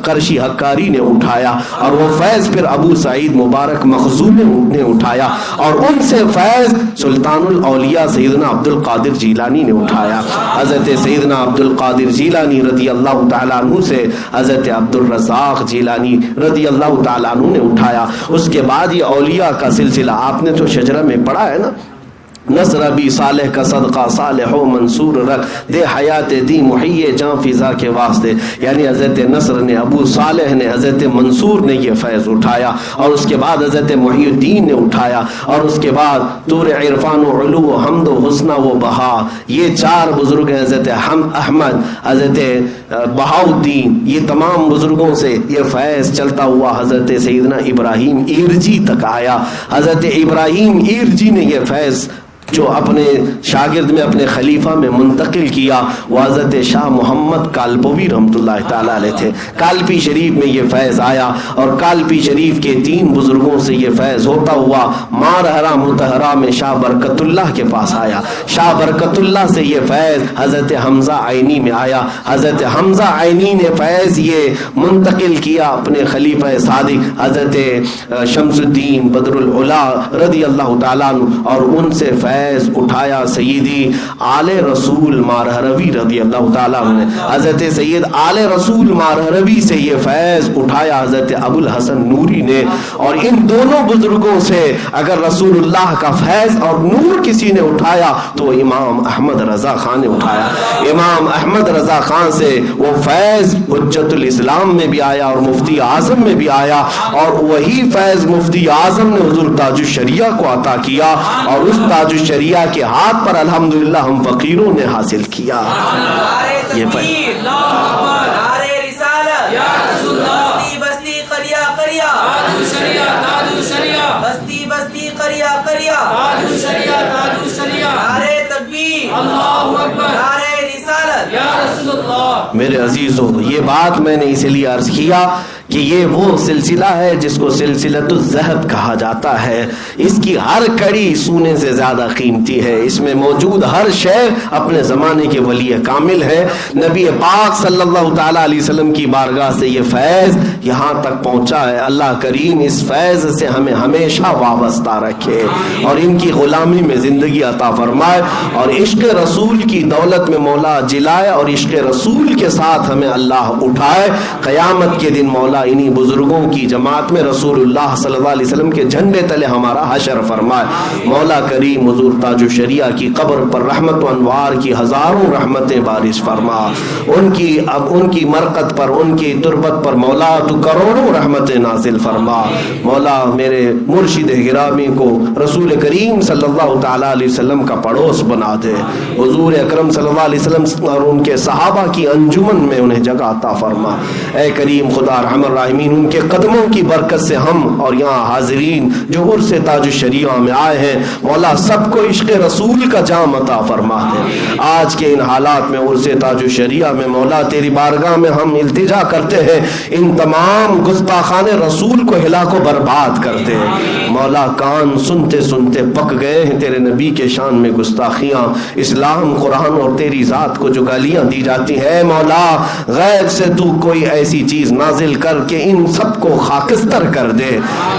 قرشی حکاری نے اٹھایا, اور وہ فیض پھر ابو سعید مبارک مخزومی نے اٹھایا, اور ان سے فیض سلطان الاولیاء سیدنا عبد القادر جیلانی نے اٹھایا, حضرت سیدنا عبد القادر جیلانی رضی اللہ تعالیٰ عنہ سے حضرت عبد الرزاق جیلانی رضی اللہ تعالیٰ عنہ نے اٹھایا. اس کے بعد یہ اولیاء کا سلسلہ آپ نے تو شجرہ میں پڑھا ہے نا, نصر بھی صالح کا صدقہ صالح و منصور رکھ دے حیات دی محیے جان فضا کے واسطے. یعنی حضرت نصر نے, ابو صالح نے, حضرت منصور نے یہ فیض اٹھایا, اور اس کے بعد حضرت محی الدین نے اٹھایا, اور اس کے بعد طور عرفان و علو و حمد و حسنہ و بہا, یہ چار بزرگ ہیں, حضرت احمد, حضرت بہاؤدین, یہ تمام بزرگوں سے یہ فیض چلتا ہوا حضرت سیدنا ابراہیم ایرجی تک آیا. حضرت ابراہیم ایرجی نے یہ فیض جو اپنے شاگرد میں اپنے خلیفہ میں منتقل کیا وہ حضرت شاہ محمد کالپوی رحمۃ اللہ تعالیٰ علیہ تھے. کالپی شریف میں یہ فیض آیا اور کالپی شریف کے 3 بزرگوں سے یہ فیض ہوتا ہوا مارہرہ متحرہ میں شاہ برکت اللہ کے پاس آیا. شاہ برکت اللہ سے یہ فیض حضرت حمزہ عینی میں آیا. حضرت حمزہ عینی نے فیض یہ منتقل کیا اپنے خلیفہ صادق حضرت شمس الدین بدر العلا رضی اللہ تعالیٰ عنہ, اور ان سے فیض اٹھایا سیدی آل رسول مارہروی رضی اللہ تعالیٰ عنہ. حضرت سید آل رسول مارہروی سے یہ فیض اٹھایا حضرت ابو الحسن نوری نے. اور ان دونوں بزرگوں سے اگر رسول اللہ کا فیض اور نور کسی نے اٹھایا تو امام احمد رضا خان نے اٹھایا. امام احمد رضا خان سے وہ فیض حجت الاسلام میں بھی آیا اور مفتی اعظم میں بھی آیا, اور وہی فیض مفتی اعظم نے حضور تاج الشریعہ کو عطا کیا, اور اس تاج الشریعہ کے ہاتھ پر الحمدللہ ہم فقیروں نے حاصل کیا. یہ میرے عزیزوں, یہ بات میں نے اس لیے عرض کیا کہ یہ وہ سلسلہ ہے جس کو سلسلۃ الذہب کہا جاتا ہے. اس کی ہر کڑی سونے سے زیادہ قیمتی ہے. اس میں موجود ہر شے اپنے زمانے کے ولی کامل ہے. نبی پاک صلی اللہ تعالیٰ علیہ وسلم کی بارگاہ سے یہ فیض یہاں تک پہنچا ہے. اللہ کریم اس فیض سے ہمیں ہمیشہ وابستہ رکھے اور ان کی غلامی میں زندگی عطا فرمائے, اور عشق رسول کی دولت میں مولا جلائے, اور عشق رسول کے ساتھ ہمیں اللہ اٹھائے. قیامت کے دن مولا انہی بزرگوں کی جماعت میں رسول اللہ صلی اللہ علیہ وسلم کے جھنڈے تلے ہمارا حشر فرمائے. مولا کریم حضور تاج الشریعہ کی قبر پر رحمت و انوار کی ہزاروں رحمتیں بارش فرما. ان کی مرقد پر, ان کی تربت پر مولا تو کروڑوں رحمتیں نازل فرما. مولا میرے مرشد گرامی کو رسول کریم صلی اللہ تعالیٰ علیہ وسلم کا پڑوس بنا دے. حضور اکرم صلی اللہ علیہ وسلم اور ان کے صحابہ کی انجمن میں انہیں جگہ عطا فرما. اے کریم خدا رحم الراحمین, ان کے قدموں کی برکت سے ہم اور یہاں حاضرین جو عرس تاج الشریعہ میں آئے ہیں مولا سب کو عشق رسول کا جام عطا فرما دے. آج کے ان حالات میں عرس تاج الشریعہ میں مولا تیری بارگاہ میں ہم التجا کرتے ہیں, ان تمام گستاخان رسول کو ہلاک و برباد کرتے ہیں. مولا کان سنتے سنتے پک گئے ہیں تیرے نبی کے شان میں گستاخیاں, اسلام قرآن اور تیری ذات کو جو گالیاں دی جاتی ہیں. مولا غیب سے تو کوئی ایسی چیز نازل کر کے ان سب کو خاکستر کر دے.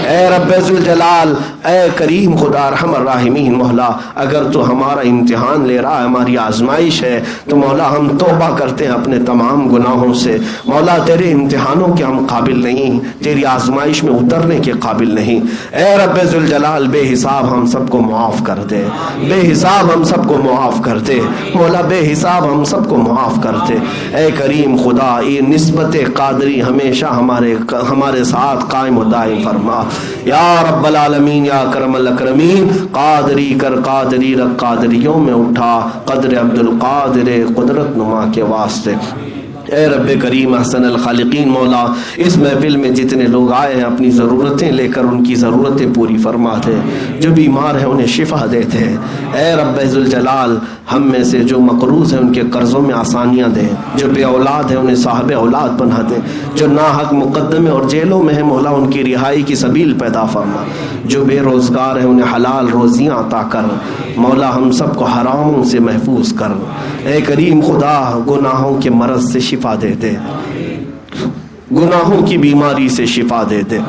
اے رب ذوالجلال, اے کریم خدا رحم الراحمین, مولا اگر تو ہمارا امتحان لے رہا ہے, ہماری آزمائش ہے, تو مولا ہم توبہ کرتے ہیں اپنے تمام گناہوں سے. مولا تیرے امتحانوں کے ہم قابل نہیں, تیری آزمائش میں اترنے کے قابل نہیں. اے رب ذوالجلال بے حساب ہم سب کو معاف کر دے, بے حساب ہم سب کو معاف کر دے. مولا بے حساب ہم سب کو معاف کر دے. اے کریم خدا یہ نسبت قادری ہمیشہ ہمارے ساتھ قائم و دائم فرما. یا رب العالمین, یا کرم الاکرمین, قادری کر قادری رکھ قادریوں میں اٹھا, قدر عبد القادر قدرت نما کے واسطے. اے رب کریم احسن الخالقین, مولا اس محفل میں جتنے لوگ آئے ہیں اپنی ضرورتیں لے کر ان کی ضرورتیں پوری فرما دے. جو بیمار ہیں انہیں شفا دیتے ہیں. اے رب ذوالجلال, ہم میں سے جو مقروض ہیں ان کے قرضوں میں آسانیاں دیں, جو بے اولاد ہیں انہیں صاحب اولاد بنا دیں, جو ناحق مقدمے اور جیلوں میں ہیں مولا ان کی رہائی کی سبیل پیدا فرما, جو بے روزگار ہیں انہیں حلال روزیاں عطا کر. مولا ہم سب کو حراموں سے محفوظ کر. اے کریم خدا گناہوں کے مرض سے شفا دے دے, گناہوں کی بیماری سے شفا دے دے.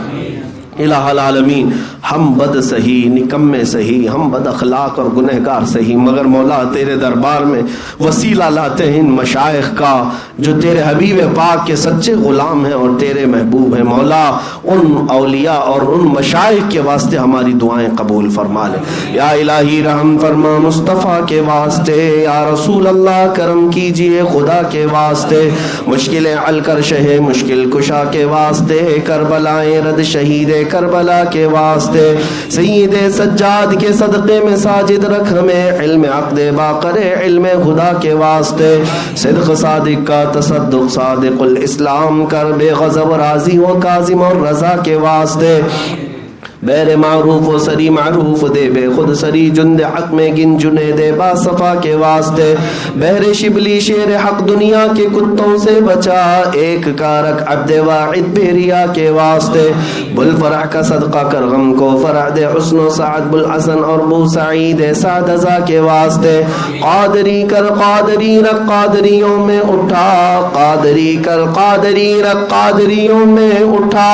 الہ العالمین, ہم بد سہی, نکمے سہی, ہم بد اخلاق اور گنہگار سہی, مگر مولا تیرے دربار میں وسیلہ لاتے ہیں ان مشائخ کا جو تیرے حبیب پاک کے سچے غلام ہیں اور تیرے محبوب ہیں. مولا ان اولیاء اور ان مشائخ کے واسطے ہماری دعائیں قبول فرما لے. یا الہی رحم فرما مصطفیٰ کے واسطے, یا رسول اللہ کرم کیجئے خدا کے واسطے, مشکلیں حل کر شہ مشکل کشا کے واسطے, کربلائیں رد شہید کربلا کے واسطے, سید سجاد کے صدقے میں ساجد رکھ ہمیں, علم عقد باقر علم خدا کے واسطے, صدق صادق کا تصدق صادق الاسلام کر, بے غضب راضی و کاظم اور رضا کے واسطے. بیر معروف و سری معروف دے بے خود سری جند حق میں گن جنے دے با صفا کے واسطے بہر شبلی شیر حق دنیا کے کتوں سے بچا ایک کارک عبد واحد بیریا کے واسطے بل فرح کا صدقہ کر غم کو فرح دے حسن و سعد بالحسن اور بو سعید سعد ازا کے واسطے قادری کر قادری رکھ قادریوں میں اٹھا قادری کر قادری رکھ قادریوں میں اٹھا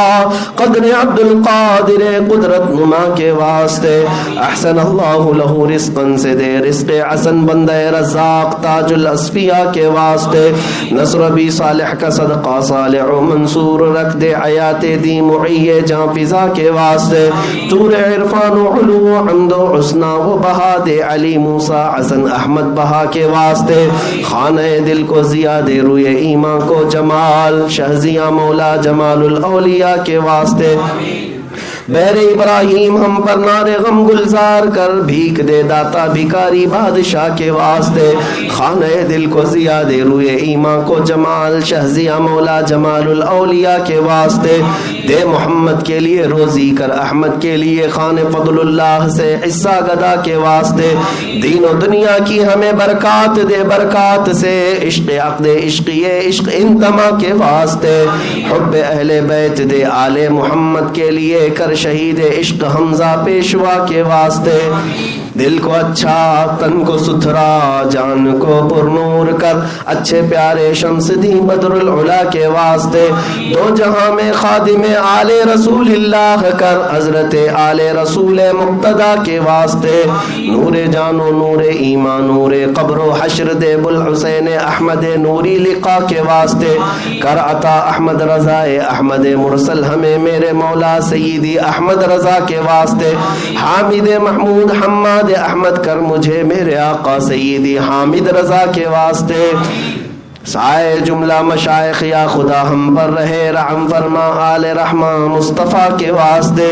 قدر عبد القادر قدرت نما کے واسطے احسن اللہ لہو رزقن سے دے رزق حسن بندہ رزاق تاج الاسفیاء کے واسطے نصر بھی صالح کا صدقہ صالح و منصور رکھ دے حیات دی معیے جہاں فضا کے واسطے تور عرفان و علو و حمد و حسنہ و بہا دے علی موسیٰ حسن احمد بہا کے واسطے خانہ دل کو زیادے روئے ایمان کو جمال شہزیاں مولا جمال الاولیاء کے واسطے بہر ابراہیم ہم پر نار غم گلزار کر بھیک دے داتا بھکاری بادشاہ کے واسطے خانہ دل کو زیادے روئے ایمان کو جمال شہزیاں مولا جمال الاولیاء کے واسطے دے محمد کے لیے روزی کر احمد کے لیے خان فضل اللہ سے حصہ گدا کے واسطے دین و دنیا کی ہمیں برکات دے برکات سے عشق عقد عشقی عشق انتما کے واسطے حب اہل بیت دے آل محمد کے لیے کر شہید عشق حمزہ پیشوا کے واسطے دل کو اچھا تن کو ستھرا جان کو پر نور کر اچھے پیارے شمس دین بدر العلا کے واسطے دو جہاں میں خادم آل رسول اللہ کر حضرت آل رسول مقتدی کے واسطے نور جان و نور ایمان نور قبر و حشر دے بالحسین احمد نوری لقا کے واسطے کر عطا احمد رضا احمد مرسل ہمیں میرے مولا سیدی احمد رضا کے واسطے حامد محمود حماد احمد کر مجھے میرے آقا سیدی حامد رضا کے واسطے سائر جملہ مشائخ یا خدا ہم پر رہے رحم فرما آل رحمہ مصطفیٰ کے واسطے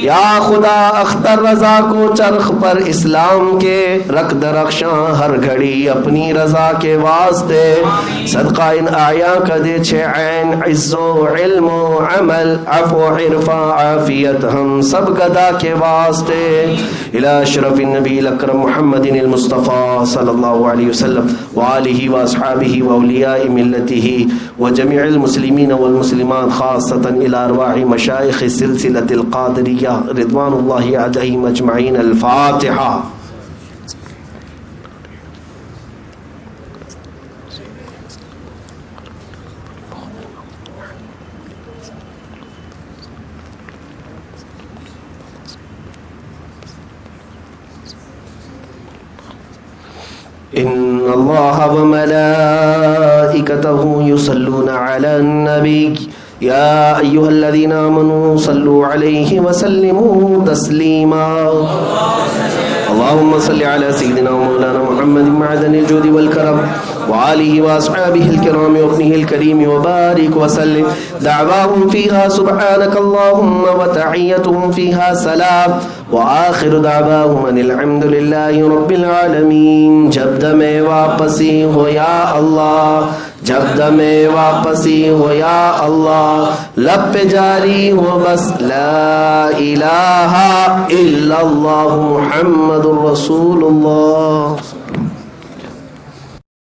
یا خدا اختر رضا کو چرخ پر اسلام کے رکھ درخشاں ہر گھڑی اپنی رضا کے واسطے صدقہ ان آیا کا دے چھے عین عز و علم و عمل عفو عرفہ عافیت ہم سب گدا کے واسطے الى شرف النبی الاکرم محمد المصطفیٰ صلی اللہ علیہ وسلم وآلہ واصحابہ واولیاء ملته وجميع المسلمين والمسلمات خاصة إلى أرواح مشايخ سلسلة القادرية رضوان الله عليهم أجمعين الفاتحة. إن الله وملائكته يصلون على النبي يا أيها الذين آمنوا صلوا عليه وسلموا تسليما اللهم صل على سيدنا ومولانا محمد معدن الجود والكرم وآله وأصحابه الكرام وابنه الكريم وبارك وسلم دعواهم فيها سبحانك اللهم وتحيتهم فيها سلام وآخر دعواهم أن الحمد لله رب العالمين. جب دم واپسی ہو یا اللہ جب دم واپسی ہو یا اللہ لب پہ جاری ہو بس لا الہ الا اللہ محمد رسول اللہ.